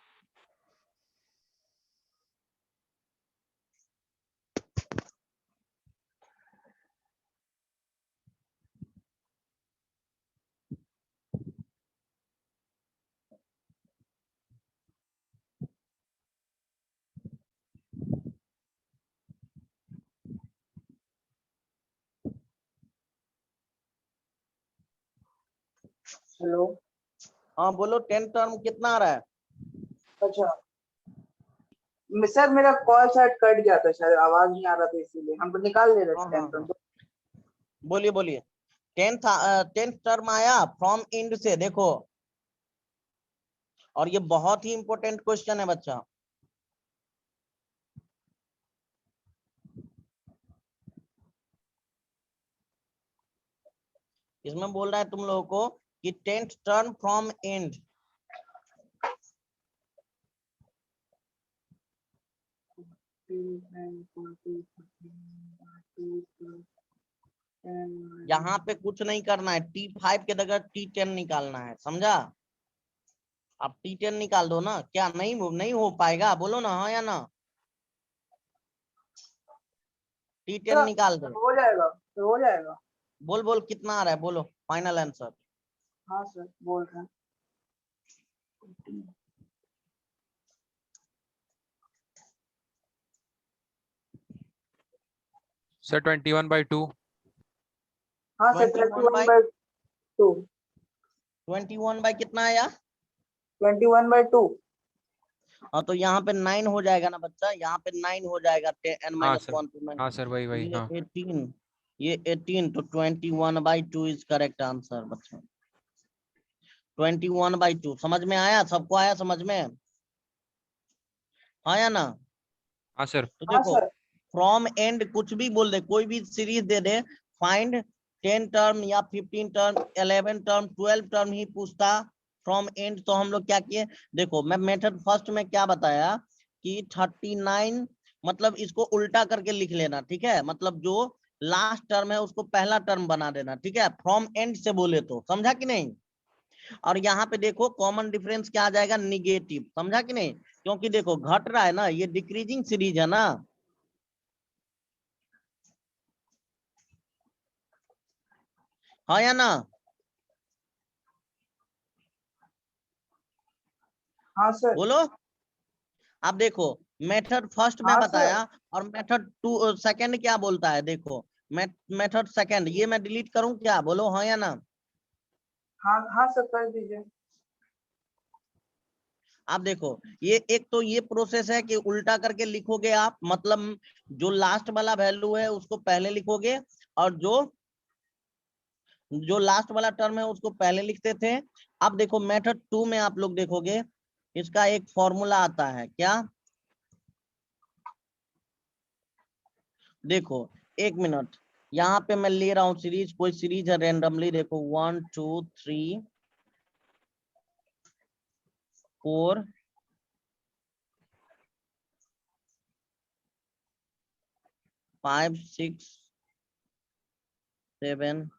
Speaker 3: हेलो
Speaker 1: हाँ बोलो, 10th टर्म कितना आ रहा है,
Speaker 3: अच्छा सर मेरा कॉल शायद कट गया था, शायद आवाज नहीं आ रहा था, इसीलिए हम तो निकाल ले रहे
Speaker 1: हाँ
Speaker 3: थे
Speaker 1: हाँ
Speaker 3: 10
Speaker 1: हाँ, बोलिए बोलिए, 10th टर्म आया फ्रॉम एंड से, देखो, और ये बहुत ही इंपॉर्टेंट क्वेश्चन है बच्चा, इसमें बोल रहा है तुम लोगों को कि 10th टर्म फ्रॉम एंड, यहाँ पे कुछ नहीं करना है, T5 के जगह T10 निकालना है, समझा, आप T10 निकाल दो ना, क्या नहीं हो पाएगा, बोलो ना हाँ या ना, T10 निकाल दो,
Speaker 3: हो जाएगा तो हो जाएगा।
Speaker 1: बोल बोल कितना आ रहा है, बोलो फाइनल आंसर।
Speaker 3: हाँ सर बोल रहे हैं।
Speaker 5: सर 21/2।
Speaker 3: हाँ सर 21/2
Speaker 1: 21 बाई कितना आया,
Speaker 3: 21/2
Speaker 1: हाँ तो यहाँ पे 9 हो जाएगा ना बच्चा, यहाँ पे 9 हो जाएगा,
Speaker 5: हाँ सर,
Speaker 1: n-1 to 9,
Speaker 5: हाँ सर, वही वही,
Speaker 1: ये
Speaker 5: हाँ
Speaker 1: 18, ये 18, तो 21/2 इज करेक्ट आंसर बच्चा, 21/2, समझ में आया, सबको आया समझ में, हाँ या ना।
Speaker 5: हाँ सर।
Speaker 1: तो
Speaker 3: हाँ
Speaker 1: देखो
Speaker 3: सर
Speaker 1: फ्रॉम एंड कुछ भी बोल दे, कोई भी सीरीज दे दे, फाइंड 10 टर्म या 15 टर्म 11 टर्म 12 टर्म ही पूछता फ्रॉम एंड, तो हम लोग क्या किए, देखो मैं मेथड फर्स्ट में क्या बताया कि 39, मतलब इसको उल्टा करके लिख लेना, ठीक है, मतलब जो लास्ट टर्म है उसको पहला टर्म बना देना, ठीक है, फ्रॉम एंड से बोले तो, समझा कि नहीं। और यहाँ पे देखो कॉमन डिफरेंस क्या आ जाएगा, निगेटिव, समझा कि नहीं, क्योंकि देखो घट रहा है ना, ये डिक्रीजिंग सीरीज है ना, हाँ या ना,
Speaker 3: हाँ सर
Speaker 1: बोलो। अब देखो मेथड फर्स्ट में
Speaker 3: हाँ सर
Speaker 1: बताया, और मेथड टू सेकंड क्या बोलता है, देखो मेथड सेकंड, ये मैं डिलीट करूं क्या, बोलो हाँ या ना।
Speaker 3: हाँ हाँ सर कर दीजिए।
Speaker 1: आप देखो, ये एक तो ये प्रोसेस है कि उल्टा करके लिखोगे आप, मतलब जो लास्ट वाला वैल्यू है उसको पहले लिखोगे, और जो लास्ट वाला टर्म है उसको पहले लिखते थे। अब देखो मेथड 2 में आप लोग देखोगे, इसका एक फॉर्मूला आता है, क्या, देखो एक मिनट, यहाँ पे मैं ले रहा हूँ सीरीज, कोई सीरीज है रेंडमली, देखो 1 2 3 4 5 6 7।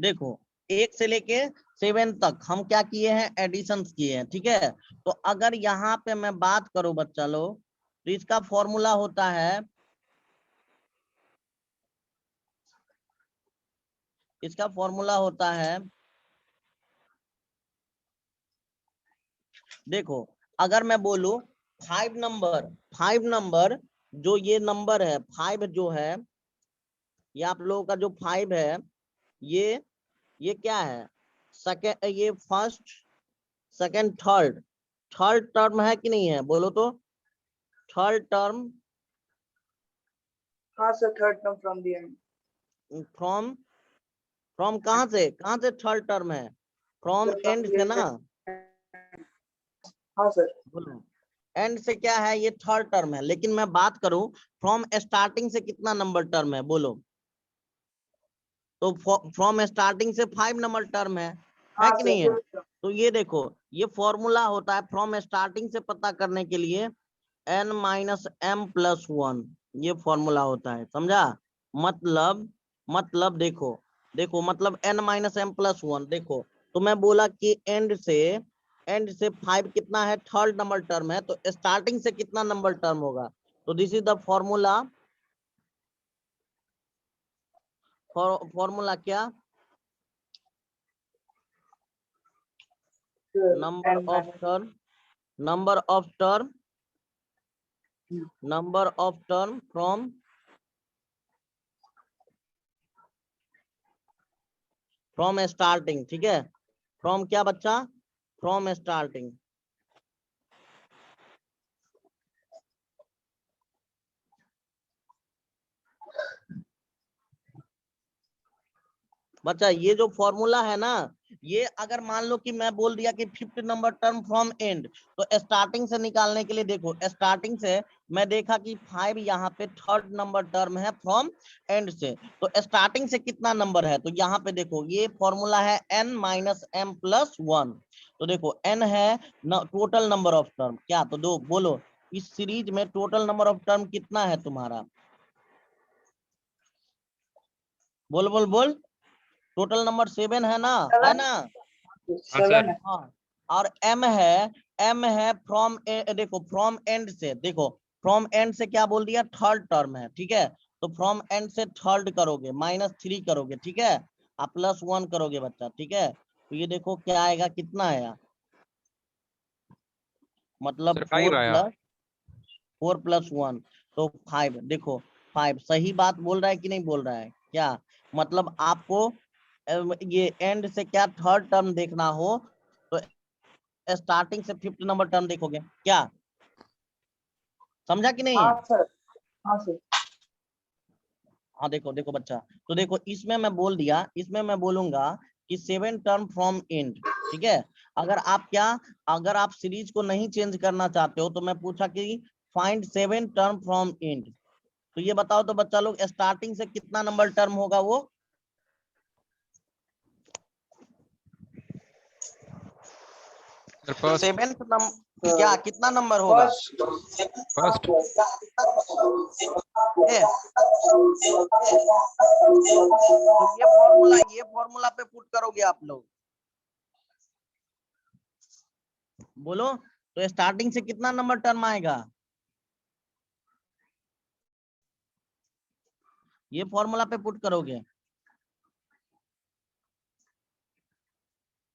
Speaker 1: देखो 1 से लेके 7 तक हम क्या किए हैं, एडिशंस किए हैं, ठीक है। तो अगर यहाँ पे मैं बात करूं बच्चा लोग, तो इसका फॉर्मूला होता है, इसका फॉर्मूला होता है, देखो अगर मैं बोलूं 5 नंबर, जो ये नंबर है 5 जो है, ये आप लोगों का जो 5 है, ये क्या है, सेकेंड, ये फर्स्ट सेकेंड थर्ड टर्म है कि नहीं है, बोलो तो। थर्ड टर्म
Speaker 3: हाँ sir, third term from the end.
Speaker 1: From कहाँ से थर्ड टर्म है, फ्रॉम एंड से ना,
Speaker 3: हाँ सर।
Speaker 1: बोलो एंड से क्या है, ये थर्ड टर्म है। लेकिन मैं बात करूं फ्रॉम स्टार्टिंग से कितना नंबर टर्म है, बोलो तो। फ्रॉम स्टार्टिंग से 5 नंबर टर्म है
Speaker 3: हाँ
Speaker 1: कि
Speaker 3: सर,
Speaker 1: नहीं है।
Speaker 3: fifth term।
Speaker 1: तो ये देखो, ये फॉर्मूला होता है फ्रॉम स्टार्टिंग से पता करने के लिए n माइनस एम प्लस 1, ये फॉर्मूला होता है, समझा। मतलब देखो मतलब n माइनस एम प्लस 1, देखो तो मैं बोला कि एंड से 5 कितना है, थर्ड नंबर टर्म है, तो स्टार्टिंग से कितना नंबर टर्म होगा, तो this is the formula. Formula क्या, number
Speaker 3: N
Speaker 1: of
Speaker 3: minus
Speaker 1: term, number of term from starting, ठीक है। फ्रॉम क्या बच्चा, फ्रॉम स्टार्टिंग। बच्चा ये जो फॉर्मूला है ना, ये अगर मान लो कि मैं बोल दिया कि 5th number term from and, तो स्टार्टिंग से निकालने के लिए देखो, स्टार्टिंग से मैं देखा कि 5 यहाँ पे थर्ड नंबर टर्म है फ्रॉम एंड से, तो स्टार्टिंग से कितना नंबर है, तो यहाँ पे देखो ये फॉर्मूला है n माइनस एम प्लस 1। तो देखो n है टोटल नंबर ऑफ टर्म, क्या तो दो बोलो, इस सीरीज में टोटल नंबर ऑफ टर्म कितना है तुम्हारा, बोल बोल बोल, टोटल नंबर 7 है ना, है ना।
Speaker 5: हाँ
Speaker 3: 7
Speaker 5: सर।
Speaker 3: है।
Speaker 1: हाँ, और एम है फ्रॉम, देखो फ्रॉम एंड से, देखो फ्रॉम एंड से क्या बोल दिया, थर्ड टर्म है, ठीक है। तो फ्रॉम एंड से थर्ड करोगे, -3 करोगे, ठीक है, आप +1 करोगे बच्चा, ठीक है। तो ये देखो क्या आएगा, कितना आया, मतलब
Speaker 5: सर 5 आया।
Speaker 1: 4 + 1, तो 5, देखो 5 सही बात बोल रहा है कि नहीं बोल रहा है, क्या मतलब आपको ये एंड से क्या थर्ड टर्म देखना हो, तो स्टार्टिंग से 5th नंबर टर्म देखोगे, क्या समझा कि नहीं।
Speaker 3: हाँ सर। हाँ सर।
Speaker 1: हाँ देखो देखो बच्चा, तो देखो इसमें मैं बोल दिया, इसमें मैं बोलूंगा कि 7 टर्म फ्रॉम एंड, ठीक है। अगर आप सीरीज को नहीं चेंज करना चाहते हो, तो मैं पूछा कि फाइंड 7 टर्म फ्रॉम एंड, तो ये बताओ तो बच्चा लोग, स्टार्टिंग से कितना नंबर टर्म होगा वो,
Speaker 5: सर फर्स्ट।
Speaker 1: 7th नंबर, क्या कितना नंबर होगा,
Speaker 3: फर्स्ट।
Speaker 5: फर्स्ट।
Speaker 1: तो ये फॉर्मूला पे पुट करोगे आप लोग, बोलो तो स्टार्टिंग से कितना नंबर टर्म आएगा, ये फॉर्मूला पे पुट करोगे।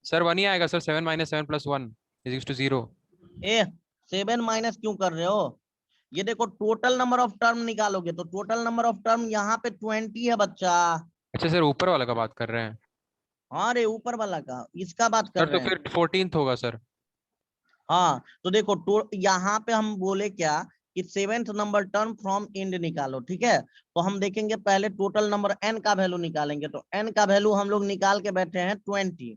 Speaker 5: सर 1 ही आएगा सर, 7 - 7 + 1 = 0।
Speaker 1: 7 माइनस क्यों कर रहे हो, ये देखो टोटल नंबर ऑफ टर्म निकालोगे, तो टोटल नंबर ऑफ टर्म यहाँ पे 20 है बच्चा।
Speaker 5: अच्छा सर, ऊपर वाला का बात कर रहे हैं।
Speaker 1: हाँ रे, ऊपर वाला का, इसका बात कर
Speaker 5: सर तो
Speaker 1: रहे हैं।
Speaker 5: फिर 14th होगा सर।
Speaker 1: हाँ तो देखो यहाँ पे हम बोले क्या कि 7th number term from and निकालो, ठीक है। तो हम देखेंगे पहले टोटल नंबर n का वैल्यू निकालेंगे, तो n का वैल्यू हम लोग निकाल के बैठे हैं 20,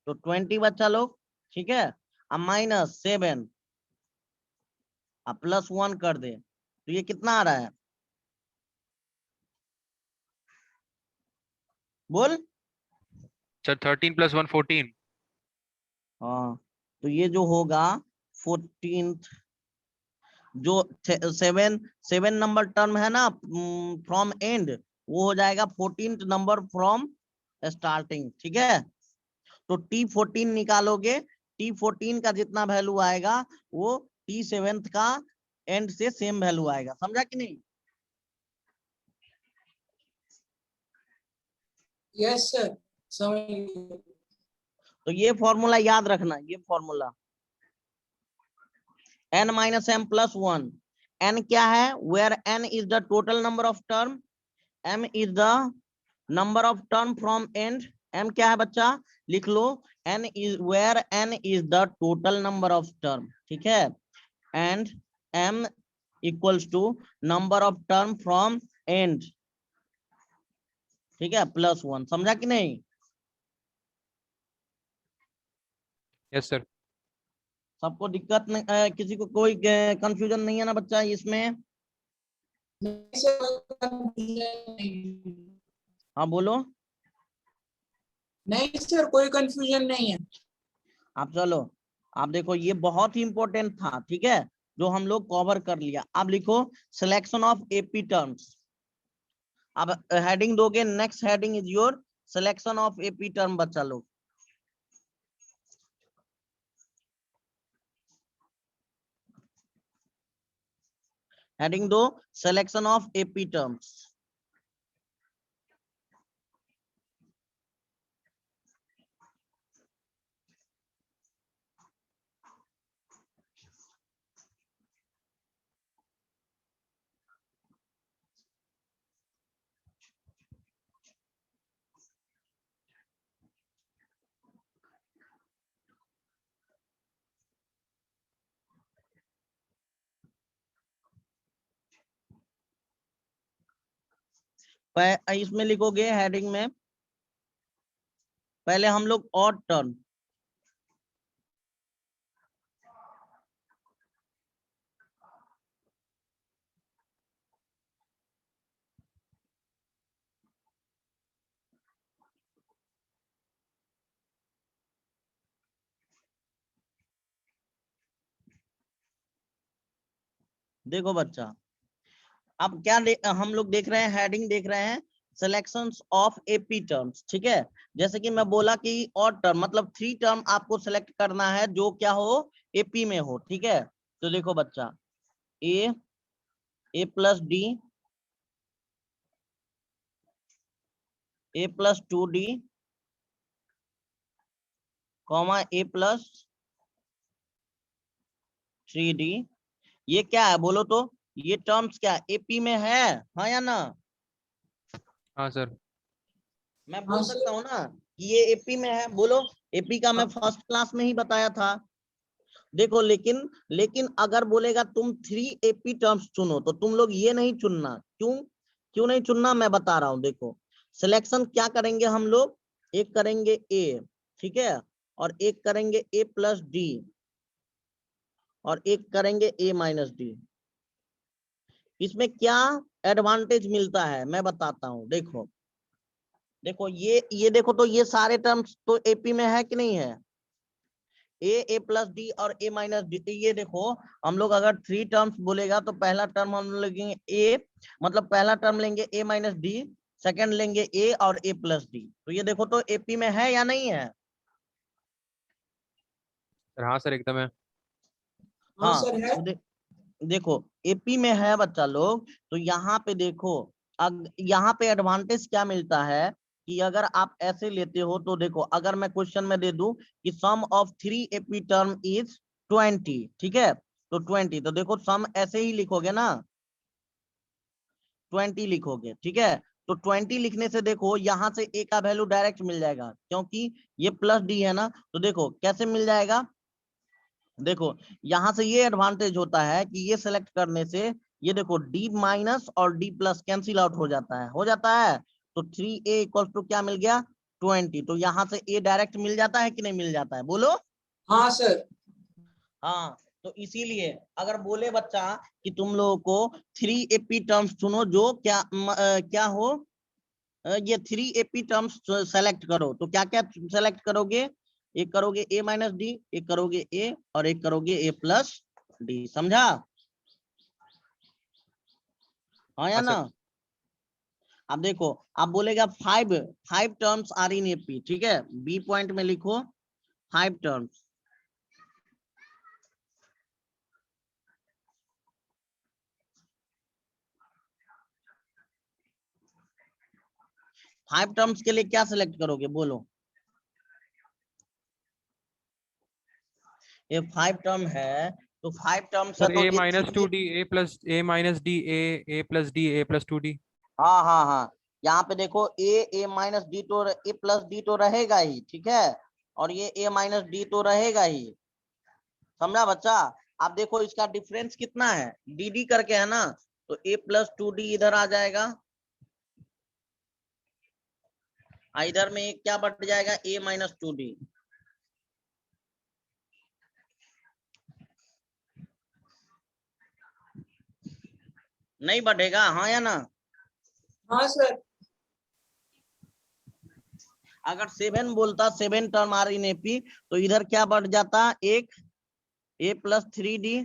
Speaker 1: तो 20 बच्चा लोग, ठीक है, अब -7 अब +1 कर दे, तो ये कितना आ रहा है, बोल।
Speaker 5: सर 13 + 1 14।
Speaker 1: हाँ, तो ये जो होगा 14, जो 7 नंबर टर्म है ना फ्रॉम एंड, वो हो जाएगा 14th नंबर फ्रॉम स्टार्टिंग, ठीक है। तो T14 निकालोगे, T14 का जितना वैल्यू आएगा वो T7 का एंड से सेम वैल्यू आएगा, समझा कि नहीं।
Speaker 6: यस सर, समझ गए।
Speaker 1: तो ये फॉर्मूला याद रखना, ये फॉर्मूला n - m + 1, n क्या है, where n is the total number of term, m is the number of term from end, m क्या है बच्चा, लिख लो, n is where n is the total number of term, ठीक है, and m equals to number of term from end, ठीक है, +1, समझा कि नहीं।
Speaker 5: Yes sir.
Speaker 1: सबको दिक्कत नहीं, किसी को कोई कंफ्यूजन नहीं है ना बच्चा इसमें।
Speaker 6: नहीं सर, confusion नहीं।
Speaker 1: हाँ बोलो।
Speaker 6: नहीं सर, कोई कंफ्यूजन नहीं है।
Speaker 1: आप चलो, आप देखो ये बहुत ही इंपॉर्टेंट था, ठीक है, जो हम लोग कवर कर लिया। अब लिखो सिलेक्शन ऑफ एपी टर्म्स। अब हेडिंग दोगे, next heading is your selection of AP term, बच्चा लोग। हेडिंग दो सिलेक्शन ऑफ एपी टर्म्स। इसमें लिखोगे हेडिंग में, पहले हम लोग ऑड टर्म, देखो बच्चा, अब क्या हम लोग देख रहे हैं, हेडिंग देख रहे हैं सिलेक्शंस ऑफ एपी टर्म्स, ठीक है। जैसे कि मैं बोला कि ऑड टर्म मतलब 3 टर्म आपको सेलेक्ट करना है जो क्या हो, एपी में हो, ठीक है। तो देखो बच्चा, a + d, a + 2d, a + 3d, ये क्या है बोलो तो, ये टर्म्स क्या एपी में है, हाँ या ना।
Speaker 5: हाँ सर।
Speaker 1: मैं बोल
Speaker 6: हाँ
Speaker 1: सकता
Speaker 6: सर।
Speaker 1: हूँ ना कि ये एपी में है, बोलो। एपी का मैं फर्स्ट क्लास में ही बताया था। देखो लेकिन लेकिन अगर बोलेगा तुम 3 एपी टर्म्स चुनो, तो तुम लोग ये नहीं चुनना, क्यों क्यों नहीं चुनना, मैं बता रहा हूँ। देखो सिलेक्शन क्या करेंगे हम लोग, एक करेंगे ए, ठीक है, और एक करेंगे a + d, और एक करेंगे a - d। इसमें क्या एडवांटेज मिलता है मैं बताता हूँ। देखो देखो ये देखो, तो ये सारे टर्म्स तो एपी में है कि नहीं है, a + d और a - d। ये देखो हम लोग अगर 3 टर्म्स बोलेगा तो पहला टर्म हम लोग लेंगे a, मतलब पहला टर्म लेंगे a - d, सेकंड लेंगे a और a + d। तो ये देखो तो एपी में है या नहीं है।
Speaker 5: सर हाँ सर, एकदम है।
Speaker 6: हाँ
Speaker 1: हाँ,
Speaker 6: सर है।
Speaker 1: तो देखो एपी में है बच्चा लोग। तो यहाँ पे देखो, यहाँ पे एडवांटेज क्या मिलता है कि अगर आप ऐसे लेते हो तो देखो, अगर मैं क्वेश्चन में दे दूं कि sum of 3 AP term is 20, ठीक है, तो 20, तो देखो सम ऐसे ही लिखोगे ना, 20 लिखोगे, ठीक है। तो 20 लिखने से देखो यहाँ से ए का वैल्यू डायरेक्ट मिल जाएगा, क्योंकि ये +d है ना। तो देखो कैसे मिल जाएगा, देखो यहाँ से ये एडवांटेज होता है कि ये सेलेक्ट करने से ये देखो d- और d+ कैंसिल आउट हो जाता है, तो 3a = क्या मिल गया, 20। तो यहाँ से a डायरेक्ट मिल जाता है कि नहीं मिल जाता है, बोलो।
Speaker 6: हाँ सर।
Speaker 1: हाँ, तो इसीलिए अगर बोले बच्चा कि तुम लोगों को 3 एपी टर्म्स चुनो जो क्या हो, ये 3 एपी टर्म्स सेलेक्ट करो, तो क्या क्या सेलेक्ट करोगे? एक करोगे a माइनस डी, एक करोगे a और एक करोगे a प्लस डी। समझा? हाँ या
Speaker 5: हाँ
Speaker 1: ना?
Speaker 5: सर।
Speaker 1: अब देखो, आप बोलेगा 5 टर्म्स आर इन एपी, ठीक है, बी पॉइंट में लिखो 5 टर्म्स। फाइव टर्म्स के लिए क्या सिलेक्ट करोगे बोलो? ये 5 टर्म है, तो 5 टर्म्स है
Speaker 5: सर
Speaker 1: तो
Speaker 5: a
Speaker 1: ये
Speaker 5: minus
Speaker 1: 3।
Speaker 5: 2d a plus a minus d a plus d a plus 2d।
Speaker 1: हाँ हाँ हाँ, यहाँ पे देखो a माइनस डी तो a प्लस डी तो रहेगा ही, ठीक है, और ये a माइनस डी तो रहेगा ही। समझा बच्चा? आप देखो इसका डिफरेंस कितना है, डी डी करके है ना, तो a प्लस 2d इधर आ जाएगा, इधर में क्या बढ़ जाएगा, a माइनस 2d। नहीं बढ़ेगा? हाँ या ना?
Speaker 6: हाँ सर।
Speaker 1: अगर 7 बोलता 7 टर्म आर इन एपी, तो इधर क्या बढ़ जाता, एक a प्लस 3d,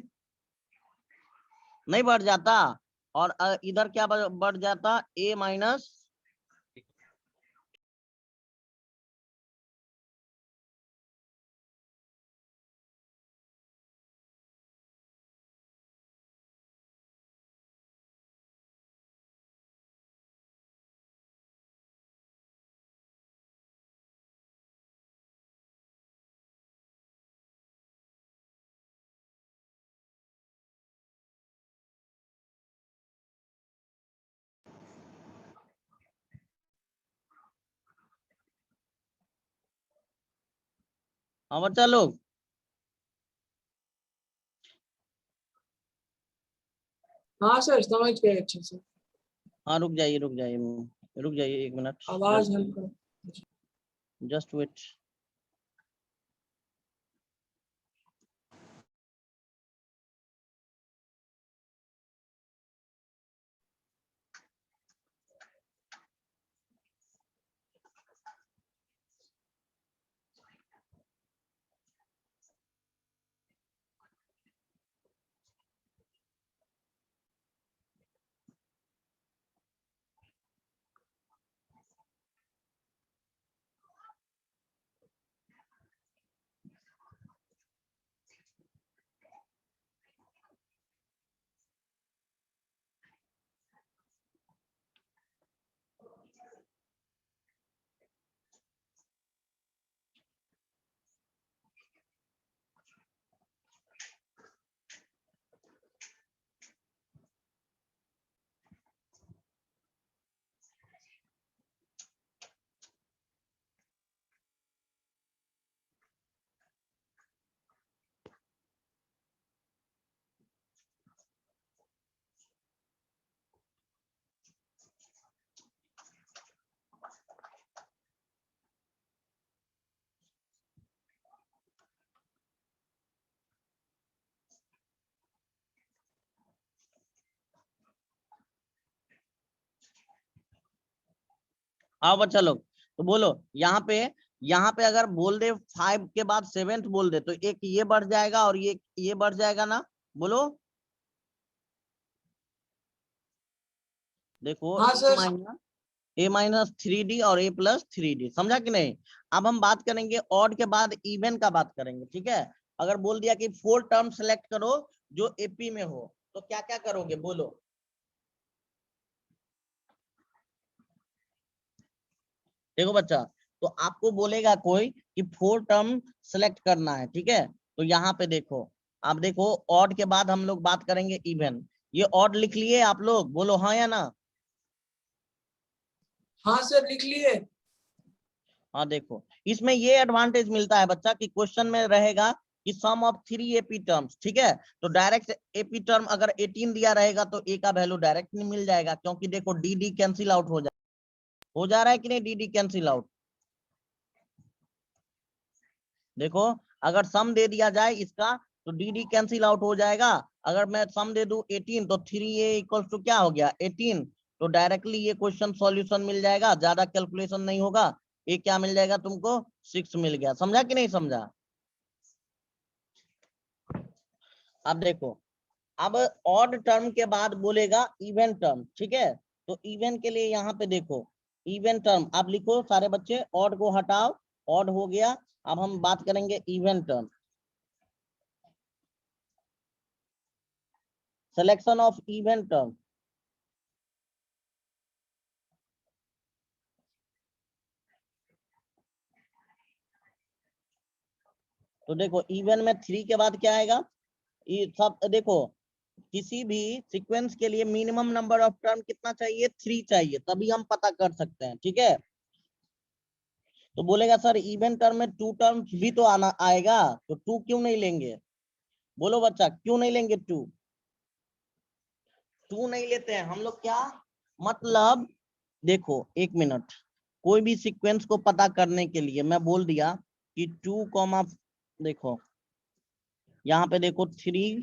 Speaker 1: नहीं बढ़ जाता, और इधर क्या बढ़ जाता, a माइनस। हाँ बच्चा लोग,
Speaker 6: हाँ सर समझ गए अच्छे से।
Speaker 1: हाँ रुक जाइए रुक जाइए 1 मिनट,
Speaker 6: आवाज हल्का।
Speaker 1: Just wait. हाँ बच्चा लोग, तो बोलो यहाँ पे अगर बोल दे 5 के बाद 7th बोल दे, तो एक ये बढ़ जाएगा और ये बढ़ जाएगा ना, बोलो। देखो
Speaker 6: हाँ सर।
Speaker 1: a माइनस 3d और a प्लस 3d, समझा कि नहीं? अब हम बात करेंगे ऑड के बाद इवन का बात करेंगे, ठीक है। अगर बोल दिया कि 4 टर्म सेलेक्ट करो जो एपी में हो, तो क्या क्या करोगे बोलो? देखो बच्चा, तो आपको बोलेगा कोई कि 4 टर्म सेलेक्ट करना है, ठीक है, तो यहाँ पे देखो, आप देखो ऑड के बाद हम लोग बात करेंगे इवन। ये ऑड लिख लिए आप लोग, बोलो हाँ या ना?
Speaker 6: हाँ सर लिख लिए।
Speaker 1: हाँ देखो, इसमें ये एडवांटेज मिलता है बच्चा कि क्वेश्चन में रहेगा कि सम ऑफ 3 एपी टर्म्स, ठीक है, तो डायरेक्ट एपी टर्म अगर 18 दिया रहेगा तो ए का वैल्यू डायरेक्ट नहीं मिल जाएगा, क्योंकि देखो डी डी कैंसिल आउट हो जा रहा है कि नहीं, डी डी कैंसिल आउट। देखो अगर सम दे दिया जाए इसका, तो डी डी कैंसिल आउट हो जाएगा। अगर मैं सम दे दूं 18 तो 3a इक्वल्स टू क्या हो गया 18। तो डायरेक्टली ये क्वेश्चन सॉल्यूशन मिल जाएगा, ज्यादा कैलकुलेशन नहीं होगा। ये क्या मिल जाएगा तुमको 6 मिल गया। समझा कि नहीं समझा? अब देखो, अब ऑड टर्म के बाद बोलेगा इवन टर्म, ठीक है। तो इवन के लिए यहाँ पे देखो इवन टर्म आप लिखो सारे बच्चे, ऑड को हटाओ, ऑड हो गया। अब हम बात करेंगे even term. Selection of even term. तो देखो इवन में 3 के बाद क्या आएगा, ये सब देखो, किसी भी सीक्वेंस के लिए मिनिमम नंबर ऑफ टर्म कितना चाहिए 3 चाहिए, तभी हम पता कर सकते हैं, ठीक है। तो बोलेगा सर इवन टर्म में 2 टर्म्स भी तो आना आएगा, तो 2 क्यों नहीं लेंगे? बोलो बच्चा क्यों नहीं लेंगे 2? 2 नहीं लेते हैं हम लोग, क्या मतलब? देखो 1 मिनट, कोई भी सीक्वेंस को पता करने के लिए मैं बोल दिया कि 2 कॉमा, देखो यहाँ पे देखो 3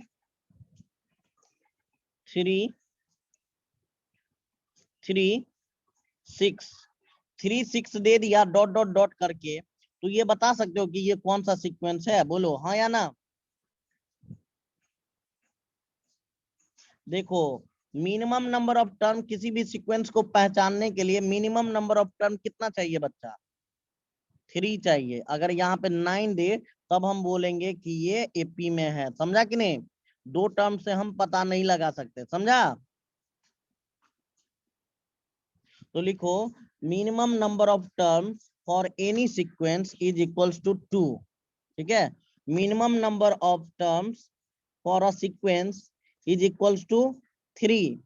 Speaker 1: 3 3 6 3 6 दे दिया डॉट डॉट डॉट करके, तो ये बता सकते हो कि ये कौन सा सीक्वेंस है? बोलो हाँ या ना। देखो मिनिमम नंबर ऑफ टर्म किसी भी सीक्वेंस को पहचानने के लिए मिनिमम नंबर ऑफ टर्म कितना चाहिए बच्चा? 3 चाहिए। अगर यहाँ पे 9 दे तब हम बोलेंगे कि ये एपी में है। समझा कि नहीं? 2 टर्म से हम पता नहीं लगा सकते। समझा? तो लिखो minimum number of terms for any sequence is equals to 2, ठीक है। Minimum number of terms for a sequence is equals to 3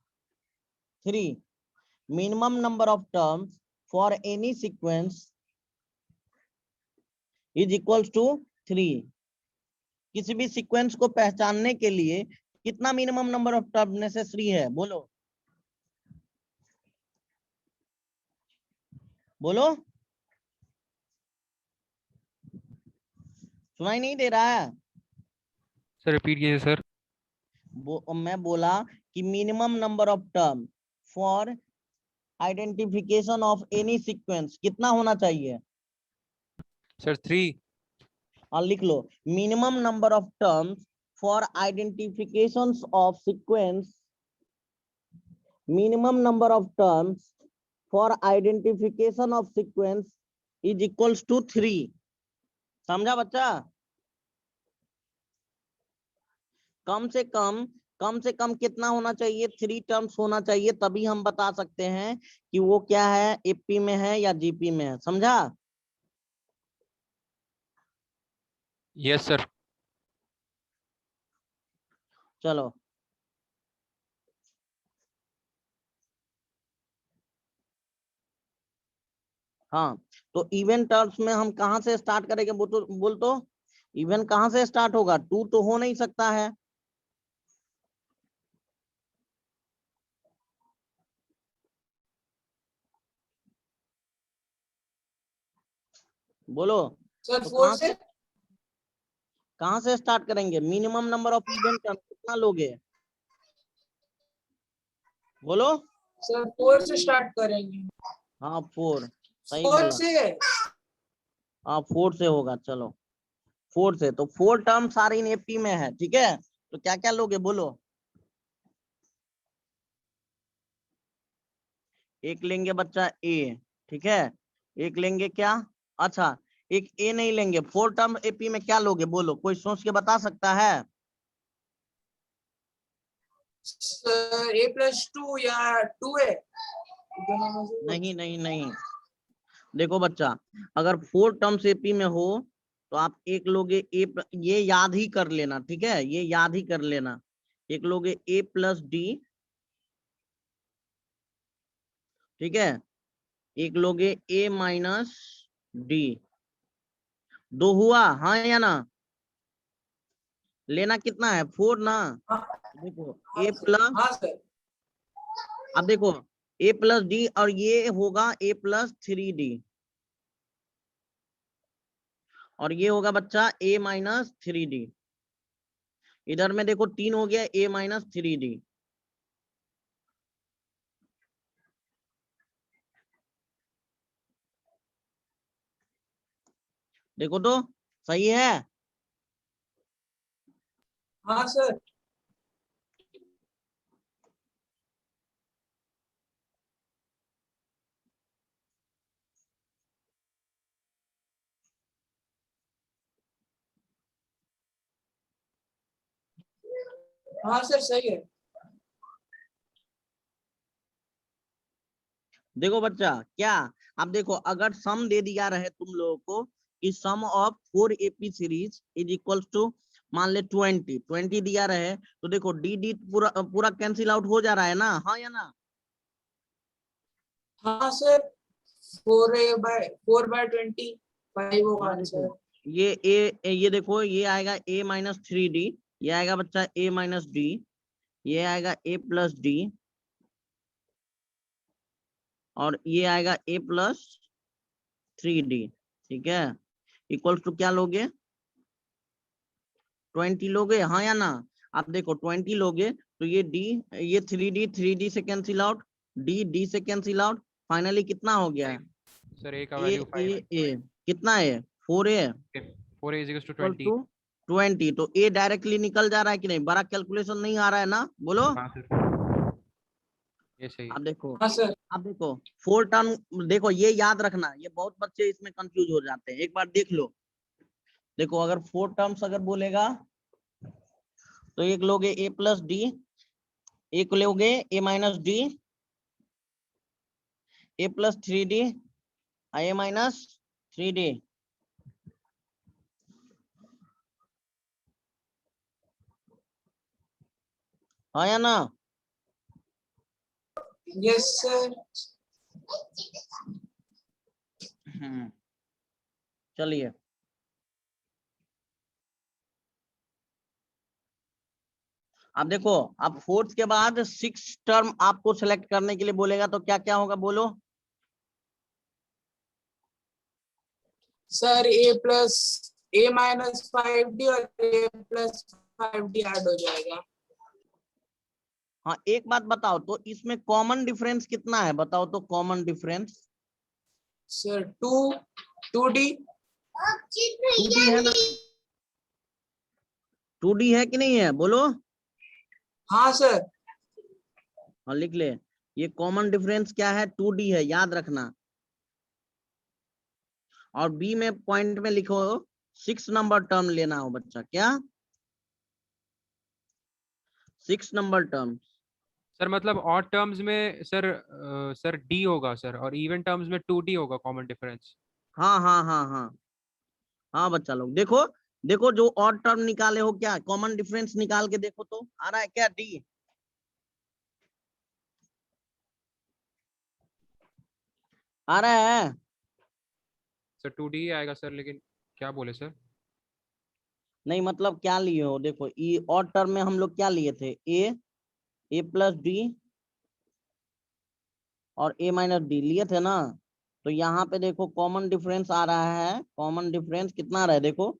Speaker 1: minimum number of terms for any sequence is equals to 3। किसी भी सीक्वेंस को पहचानने के लिए कितना minimum number of term necessary है? बोलो बोलो, सुनाई नहीं दे रहा है?
Speaker 5: सर रिपीट कीजिए सर।
Speaker 1: मैं बोला कि minimum number of term for identification of any sequence कितना होना चाहिए?
Speaker 5: सर 3।
Speaker 1: और लिख लो minimum number of terms for identification of sequence, minimum number of terms for identification of sequence is equals to 3। समझा बच्चा? कम से कम कितना होना चाहिए? 3 टर्म्स होना चाहिए, तभी हम बता सकते हैं कि वो क्या है, एपी में है या जीपी में है। समझा?
Speaker 5: Yes sir.
Speaker 1: चलो हाँ, तो इवन टर्म्स में हम कहाँ से स्टार्ट करेंगे? बोल तो इवन कहाँ से स्टार्ट होगा? 2 तो हो नहीं सकता है। बोलो
Speaker 6: सर
Speaker 1: तो
Speaker 6: 4 से।
Speaker 1: कहाँ से स्टार्ट करेंगे? Minimum number of even term कितना लोगे? बोलो।
Speaker 6: सर 4 से स्टार्ट करेंगे।
Speaker 1: हाँ 4, सही
Speaker 6: 4
Speaker 1: बोला।
Speaker 6: से।
Speaker 1: हाँ 4 से होगा। चलो 4 से, तो 4 टर्म सारी एपी में है, ठीक है। तो क्या क्या लोगे? बोलो। एक लेंगे बच्चा ए, ठीक है। एक लेंगे क्या? अच्छा एक ए नहीं लेंगे। 4 टर्म एपी में क्या लोगे? बोलो, कोई सोच के बता सकता है?
Speaker 6: सर A+2 या 2A दोनों में से
Speaker 1: नहीं नहीं नहीं, देखो बच्चा, अगर 4 टर्म्स एपी में हो तो आप एक लोगे ए, ये याद ही कर लेना, ठीक है, ये याद ही कर लेना। एक लोगे ए प्लस डी, ठीक है। एक लोगे ए माइनस डी। 2 हुआ हाँ या ना? लेना कितना है? 4 ना।
Speaker 6: हाँ
Speaker 1: देखो
Speaker 6: हाँ
Speaker 1: ए
Speaker 6: सर।
Speaker 1: प्लस,
Speaker 6: हाँ सर।
Speaker 1: अब देखो ए प्लस डी और ये होगा ए प्लस 3D, और ये होगा बच्चा ए माइनस 3D। इधर में देखो 3 हो गया a माइनस 3d। देखो तो सही है।
Speaker 6: हाँ सर। हाँ सर सही है।
Speaker 1: देखो बच्चा क्या, अब देखो अगर सम दे दिया रहे तुम लोगों को कि sum of 4 AP series is equals to मान ले 20 दिया रहे, तो देखो डी डी पूरा पूरा कैंसिल आउट हो जा रहा है ना, हाँ या ना।
Speaker 6: हाँ सर 4/20 होगा
Speaker 1: हाँ
Speaker 6: आंसर।
Speaker 1: देखो ये देखो ये आएगा a माइनस 3d, ये आएगा बच्चा a माइनस d, ये आएगा a प्लस d, और ये आएगा a प्लस 3d। ठीक है, इक्वल्स टू क्या लोगे, 20 लोगे, हाँ या ना। आप देखो 20 लोगे तो ये d, ये 3d से कैंसिल आउट, d से कैंसिल आउट, फाइनली कितना हो गया है,
Speaker 5: सर a का
Speaker 1: ए
Speaker 5: वैल्यू 5
Speaker 1: ए ए कितना है 4a
Speaker 5: है। 4a is equals to
Speaker 1: equal
Speaker 5: 20।
Speaker 1: To 20, तो ए डायरेक्टली निकल जा रहा है कि नहीं, बड़ा कैलकुलेशन नहीं आ रहा है ना, बोलो।
Speaker 5: हाँ सर, ये सही है।
Speaker 1: आप देखो,
Speaker 6: हाँ सर।
Speaker 1: आप देखो 4 टर्म, देखो ये याद रखना, ये बहुत बच्चे इसमें कंफ्यूज हो जाते हैं, एक बार देख लो। देखो अगर 4 टर्म्स अगर बोलेगा तो एक लोगे a प्लस डी, एक लोगे a minus D, a plus 3d, a minus 3d। हाँ या ना।
Speaker 6: Yes sir.
Speaker 1: चलिए अब देखो, अब फोर्थ के बाद 6 टर्म आपको सेलेक्ट करने के लिए बोलेगा तो क्या क्या होगा बोलो।
Speaker 6: सर a+a-5d और a+5d ऐड हो जाएगा।
Speaker 1: हाँ एक बात बताओ तो इसमें कॉमन डिफरेंस कितना है, बताओ तो common difference.
Speaker 6: Sir 2d।
Speaker 1: 2d है ना, 2d है कि नहीं है बोलो।
Speaker 6: हाँ सर।
Speaker 1: हाँ लिख ले, ये कॉमन डिफरेंस क्या है, 2d है, याद रखना। और बी में पॉइंट में लिखो 6 नंबर टर्म लेना हो बच्चा, क्या 6 नंबर टर्म।
Speaker 5: सर मतलब ऑड टर्म्स में सर सर d होगा सर, और इवन टर्म्स में 2d होगा कॉमन डिफरेंस।
Speaker 1: हाँ हाँ हाँ हाँ हाँ बच्चा लोग देखो, देखो जो ऑड टर्म निकाले हो क्या कॉमन डिफरेंस निकाल के देखो तो आ रहा है क्या डी, आ रहा है।
Speaker 5: सर 2d ही आएगा सर, लेकिन क्या बोले सर।
Speaker 1: नहीं मतलब क्या लिए हो, देखो ई ऑड टर्म में हम लोग क्या लिए थे, ए प्लस डी और a माइनस डी लिए थे ना। तो यहाँ पे देखो कॉमन डिफरेंस आ रहा है, कॉमन डिफरेंस कितना आ रहा है देखो,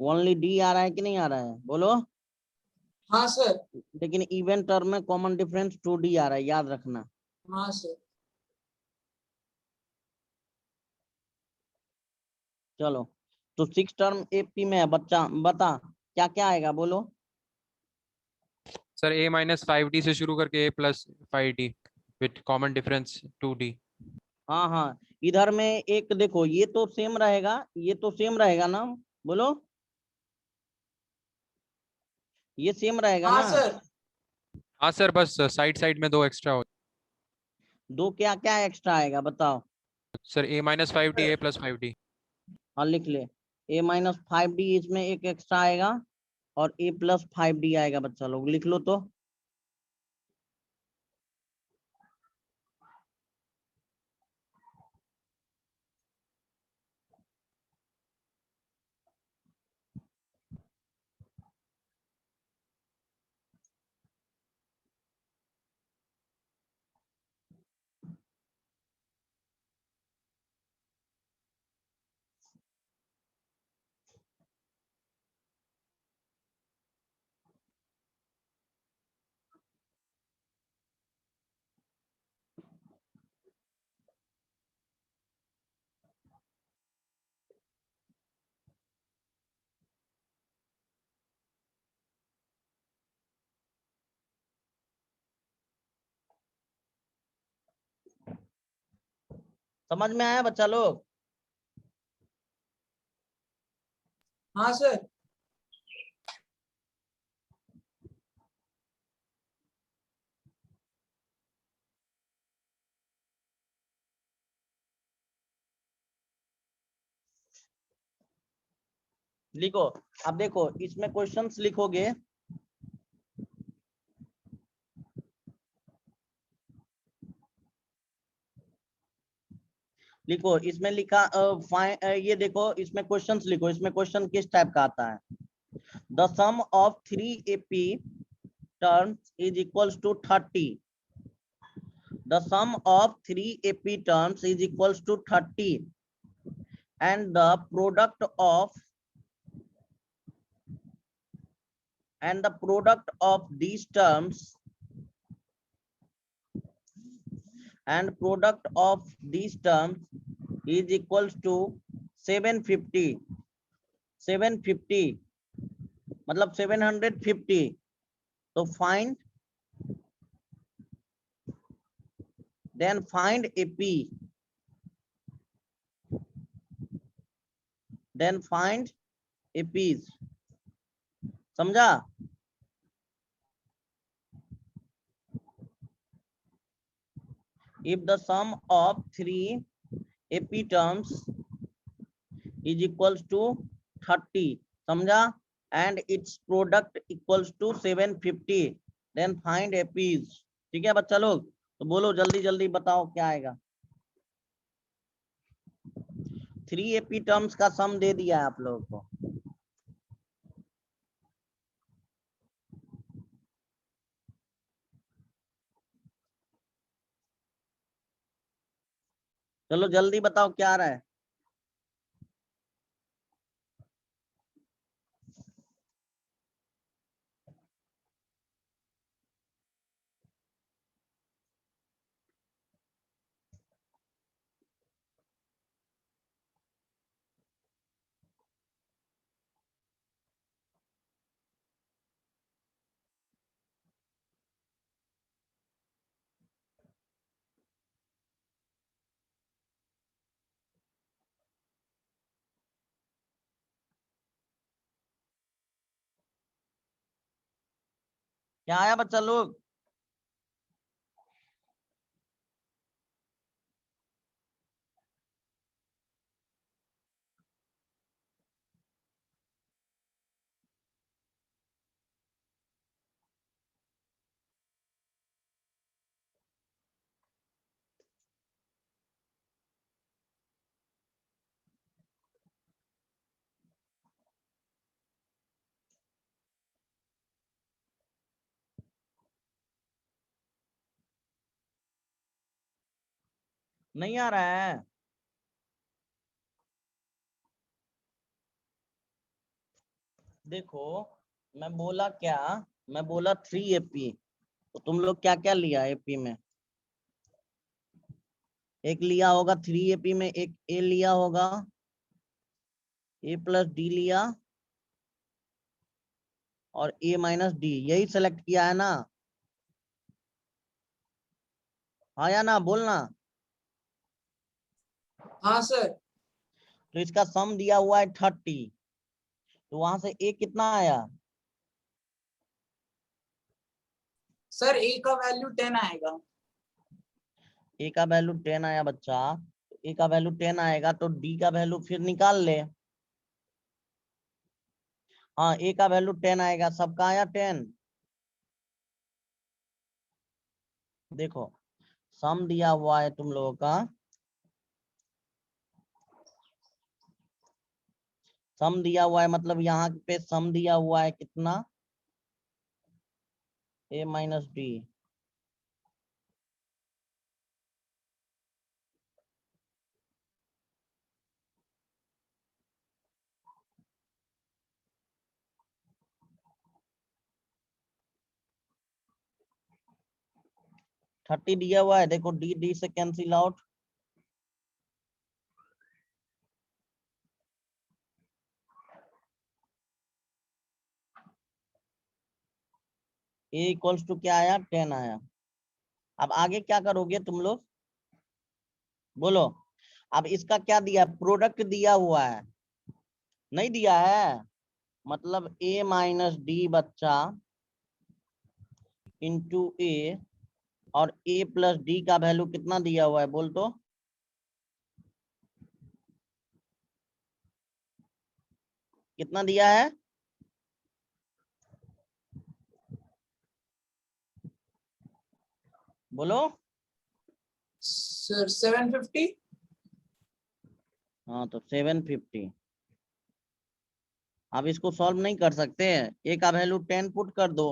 Speaker 1: ओनली डी आ रहा है कि नहीं आ रहा है बोलो।
Speaker 6: हाँ सर।
Speaker 1: लेकिन इवन टर्म में कॉमन डिफरेंस 2d आ रहा है, याद रखना।
Speaker 6: हाँ सर।
Speaker 1: चलो तो 6 टर्म एपी में है बच्चा, बता क्या क्या आएगा बोलो।
Speaker 5: सर a-5d से शुरू करके a+5d with common difference 2d।
Speaker 1: हाँ हाँ, इधर में एक देखो ये तो सेम रहेगा, ये तो सेम रहेगा ना बोलो, ये सेम रहेगा
Speaker 6: हाँ
Speaker 1: ना।
Speaker 6: सर।
Speaker 5: हाँ सर, बस साइड साइड में 2 एक्स्ट्रा हो।
Speaker 1: दो क्या क्या एक्स्ट्रा आएगा बताओ।
Speaker 5: Sir a-5d a+5d।
Speaker 1: हाँ लिख ले, a माइनस 5d इसमें एक एक्स्ट्रा आएगा और a प्लस 5d आएगा, बच्चा लोग लिख लो तो। समझ में आया बच्चा लोग?
Speaker 6: हाँ सर।
Speaker 1: लिखो। अब देखो इसमें क्वेश्चंस लिखोगे। लिखो इसमें लिखा ये देखो इसमें क्वेश्चंस लिखो। इसमें क्वेश्चन किस टाइप का आता है? The sum of 3 AP terms is equals to 30. The sum of 3 AP terms is equals to 30 and the product of these terms is equals to 750. 750 मतलब 750. तो find AP. Then find APs. समझा? If the sum of 3 AP terms is equals to 30, समझा, and its product equals to 750, then find APs. ठीक है बच्चा लोग? तो बोलो जल्दी जल्दी बताओ क्या आएगा। 3 AP टर्म्स का सम दे दिया है आप लोगों को। चलो जल्दी बताओ क्या आ रहा है। क्या आया बच्चा लोग? नहीं आ रहा है? देखो मैं बोला क्या, मैं बोला 3 AP, तो तुम लोग क्या क्या लिया AP में? एक लिया होगा 3 AP में, एक A लिया होगा, A प्लस D लिया और A माइनस D, यही सेलेक्ट किया है ना? हाँ या ना बोलना।
Speaker 6: हाँ सर।
Speaker 1: तो इसका सम दिया हुआ है 30, तो वहां से A कितना आया?
Speaker 6: सर ए का वैल्यू 10 आएगा।
Speaker 1: A का वैल्यू 10 आया बच्चा। A का वैल्यू 10 आएगा तो D का वैल्यू फिर निकाल ले। हाँ A का वैल्यू 10 आएगा, सबका आया 10। देखो सम दिया हुआ है तुम लोगों का, सम दिया हुआ है मतलब यहाँ पे सम दिया हुआ है कितना? A minus D। थर्टी दिया हुआ है, देखो डी डी से cancel out. A equals to क्या आया? 10 आया। अब आगे क्या करोगे तुम लोग? बोलो। अब इसका क्या दिया, प्रोडक्ट दिया हुआ है, नहीं दिया है, मतलब a माइनस डी बच्चा इंटू ए, और a प्लस डी का वैल्यू कितना दिया हुआ है बोल तो, कितना दिया है, बोलो।
Speaker 6: Sir, 750.
Speaker 1: हाँ तो 750। अब इसको सॉल्व नहीं कर सकते, ए का वैल्यू 10 पुट कर दो,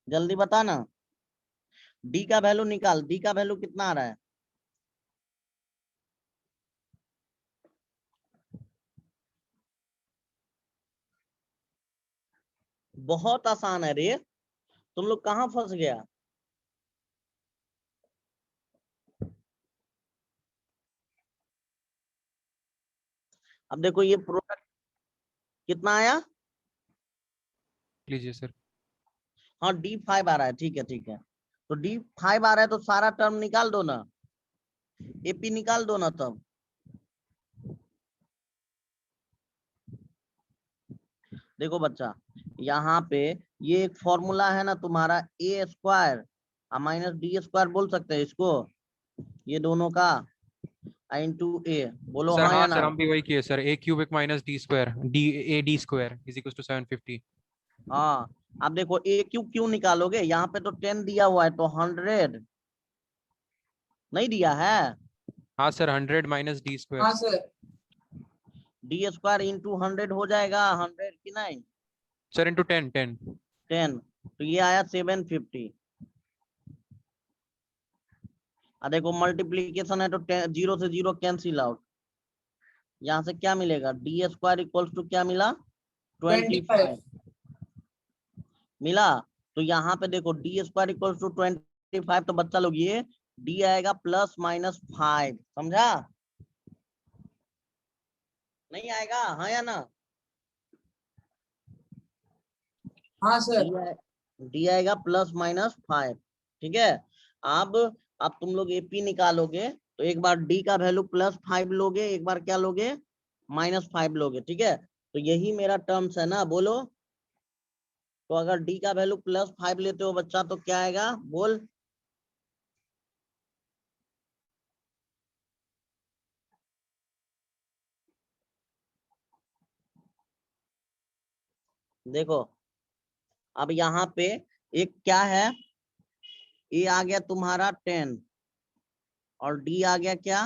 Speaker 1: जल्दी बता ना, डी का वैल्यू निकाल, डी का वैल्यू कितना आ रहा है, बहुत आसान है रे, तुम लोग कहाँ फंस गया। अब देखो ये प्रोडक्ट कितना आया,
Speaker 5: लीजिए सर।
Speaker 1: हाँ D5 आ रहा है, ठीक है ठीक है, तो D5 आ रहा है तो सारा टर्म निकाल दो ना, एपी निकाल दो ना तब। देखो बच्चा, यहाँ पे ये एक फॉर्मूला है ना तुम्हारा, ए स्क्वायर माइनस डी स्क्वायर बोल सकते हैं इसको, ये दोनों का इंटू ए, बोलो
Speaker 5: सर
Speaker 1: हाँ
Speaker 5: हाँ
Speaker 1: या
Speaker 5: सर,
Speaker 1: ना।
Speaker 5: हम भी वही किए sir, a cubic minus d square d a d square is equal to 750।
Speaker 1: हाँ अब देखो ए क्यूब क्यों निकालोगे, यहाँ पे तो 10 दिया हुआ है, तो 100 नहीं दिया है,
Speaker 5: हाँ सर, 100 माइनस डी स्क्वायर।
Speaker 6: हाँ सर।
Speaker 1: डी स्क्वायर इंटू 100 हो जाएगा, 100 की नहीं
Speaker 5: सर इंटू 10
Speaker 1: 10, तो ये आया 750। देखो मल्टीप्लीकेशन है तो 0 से 0 कैंसिल आउट, यहाँ से क्या मिलेगा, डी स्क्वायर इक्वल्स टू क्या मिला, 25 मिला। तो यहाँ पे देखो डी स्क्वायर इक्वल्स टू 25, तो बच्चा लोग ये डी आएगा प्लस माइनस 5, समझा, नहीं आएगा हाँ या ना,
Speaker 6: हाँ सर।
Speaker 1: डी आएगा प्लस माइनस 5, ठीक है। अब अब तुम लोग एपी निकालोगे तो एक बार डी का वैल्यू +5 लोगे, एक बार क्या लोगे, -5 लोगे, ठीक है, तो यही मेरा टर्म्स है ना, बोलो। तो अगर डी का वैल्यू +5 लेते हो बच्चा तो क्या आएगा बोल, देखो अब यहाँ पे एक क्या है, ए आ गया तुम्हारा 10 और डी आ गया क्या,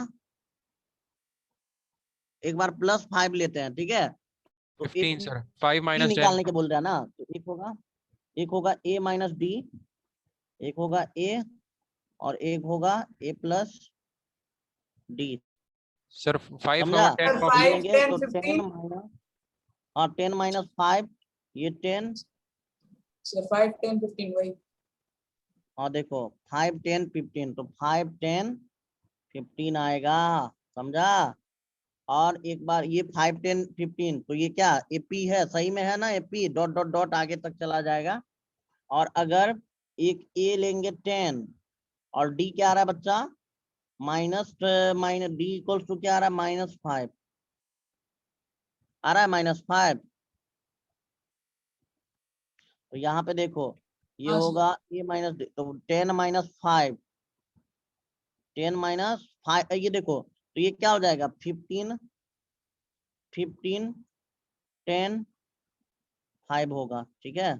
Speaker 1: एक बार +5 लेते हैं, ठीक है, तो
Speaker 5: 15
Speaker 1: एपी
Speaker 5: सर, 5 माइनस 10।
Speaker 1: निकालने के बोल रहा है ना, तो एक होगा ए माइनस डी, एक होगा ए, और एक होगा ए प्लस डी,
Speaker 5: सर 5
Speaker 1: समझा,
Speaker 5: और 10
Speaker 6: सर,
Speaker 5: कॉपी।
Speaker 6: 5,
Speaker 1: लेंगे
Speaker 6: 10,
Speaker 1: तो 10
Speaker 6: 15.
Speaker 1: माइनस, हाँ 10 माइनस 5, ये 10,
Speaker 6: सर 5, 10, 15 वही।
Speaker 1: और देखो 5 10 15, तो 5 10 15 आएगा, समझा। और एक बार ये 5 10 15, तो ये क्या एपी है, सही में है ना, एपी डॉट डॉट डॉट आगे तक चला जाएगा। और अगर एक ए लेंगे 10 और डी क्या आ रहा है बच्चा, minus minus d equals to क्या आ रहा है, -5 आ रहा है, -5, तो यहाँ पे देखो ये
Speaker 6: हाँ सर।
Speaker 1: होगा ए माइनस डी, तो 10 माइनस 5, 10 माइनस 5, ये देखो तो ये क्या हो जाएगा, 15 15 10 5 होगा, ठीक है,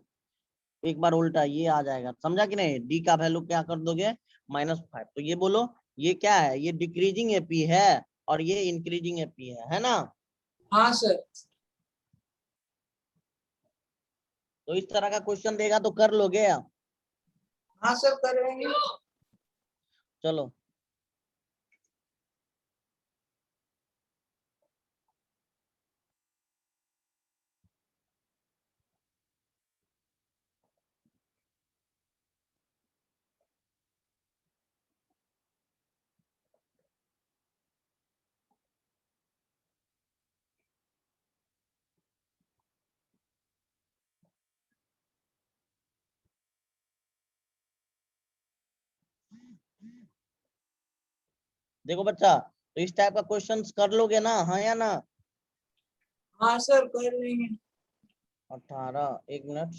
Speaker 1: एक बार उल्टा ये आ जाएगा, समझा कि नहीं, डी का वैल्यू क्या कर दोगे, -5, तो ये बोलो ये क्या है, ये डिक्रीजिंग एपी है और ये इंक्रीजिंग एपी है ना।
Speaker 6: हाँ सर।
Speaker 1: तो इस तरह का क्वेश्चन देगा तो कर लोगे,
Speaker 6: हाँ सर, करेंगे।
Speaker 1: चलो। देखो बच्चा, तो इस टाइप का क्वेश्चंस कर लोगे ना, हाँ या ना?
Speaker 6: हाँ सर कर लेंगे।
Speaker 1: 18, एक मिनट।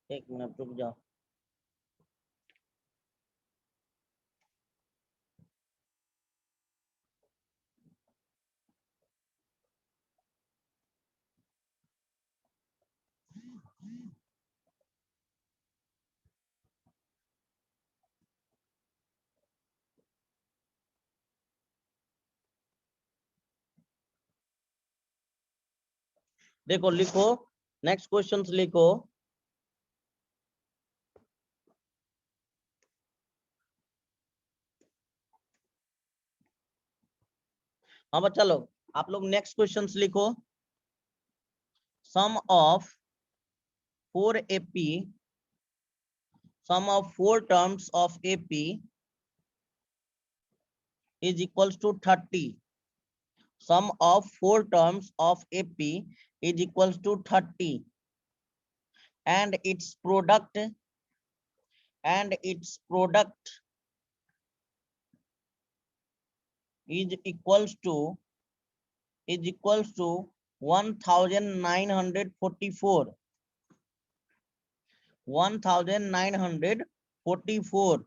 Speaker 1: एक मिनट रुक जाओ। देखो लिखो, नेक्स्ट क्वेश्चंस लिखो। हाँ बच्चा लोग, आप लोग नेक्स्ट क्वेश्चंस लिखो। सम of 4 AP, sum of 4 terms of AP is equals to 30. Sum of 4 terms of AP is equals to 30, and its product is equals to 1944. 1944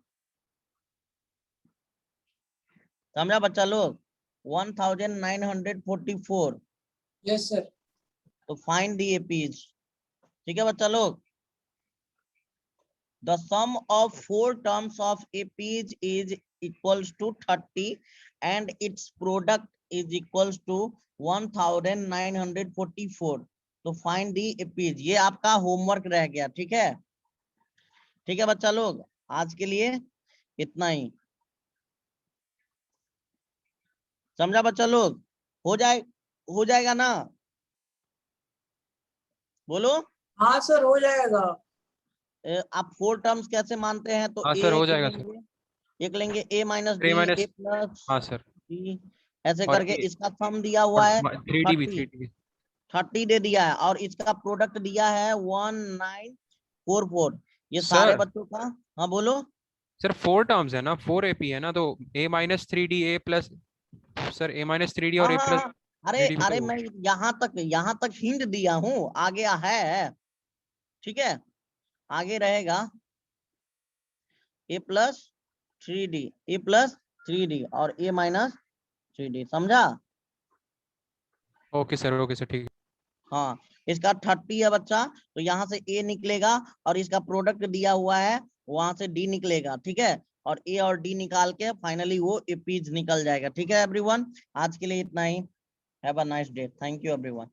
Speaker 1: समझा बच्चा लोग? 1944।
Speaker 6: Yes sir.
Speaker 1: तो फाइंड दी एपीज। ठीक है बच्चा लोग? The sum of 4 terms of APs is equals to 30 and its product is equals to 1944. तो find the APs, ये आपका होमवर्क रह गया। ठीक है? ठीक है बच्चा लोग, आज के लिए इतना ही। समझा बच्चा लोग? हो जाएगा ना? बोलो।
Speaker 6: हाँ सर हो जाएगा।
Speaker 1: आप 4 टर्म्स कैसे मानते हैं? तो
Speaker 5: हाँ सर हो
Speaker 1: एक
Speaker 5: जाएगा सर।
Speaker 1: लेंगे, एक लेंगे a minus
Speaker 5: 3
Speaker 1: D,
Speaker 5: minus,
Speaker 1: a plus
Speaker 5: हाँ सर।
Speaker 1: डी, ऐसे
Speaker 5: और
Speaker 1: करके इसका सम दिया हुआ है
Speaker 5: 3D भी
Speaker 1: 30।
Speaker 5: 3D।
Speaker 1: 30 दे दिया है और इसका प्रोडक्ट दिया है 1944। ये सारे
Speaker 5: सर
Speaker 1: बच्चों का। हाँ बोलो।
Speaker 5: सर 4 टर्म्स है ना, 4 AP है ना, तो a minus 3D a plus, sir a minus 3D
Speaker 1: हाँ
Speaker 5: और a
Speaker 1: हाँ
Speaker 5: प्लस
Speaker 1: हाँ, अरे
Speaker 5: 3D भी
Speaker 1: अरे
Speaker 5: तो।
Speaker 1: मैं यहाँ तक हिंट दिया हूँ, आगे है। ठीक है, आगे रहेगा a plus 3D, a plus 3D और a माइनस 3D। समझा?
Speaker 5: ओके सर ठीक है।
Speaker 1: हाँ, इसका 30 है बच्चा, तो यहाँ से a निकलेगा और इसका प्रोडक्ट दिया हुआ है, वहां से d निकलेगा। ठीक है, और a और d निकाल के फाइनली वो एपीज निकल जाएगा। ठीक है एवरीवन, आज के लिए इतना ही। Have a nice day. Thank you everyone.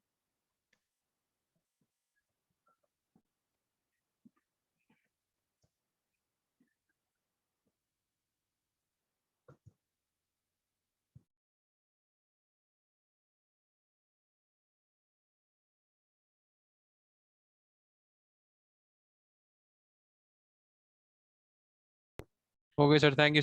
Speaker 5: Okay sir, thank you.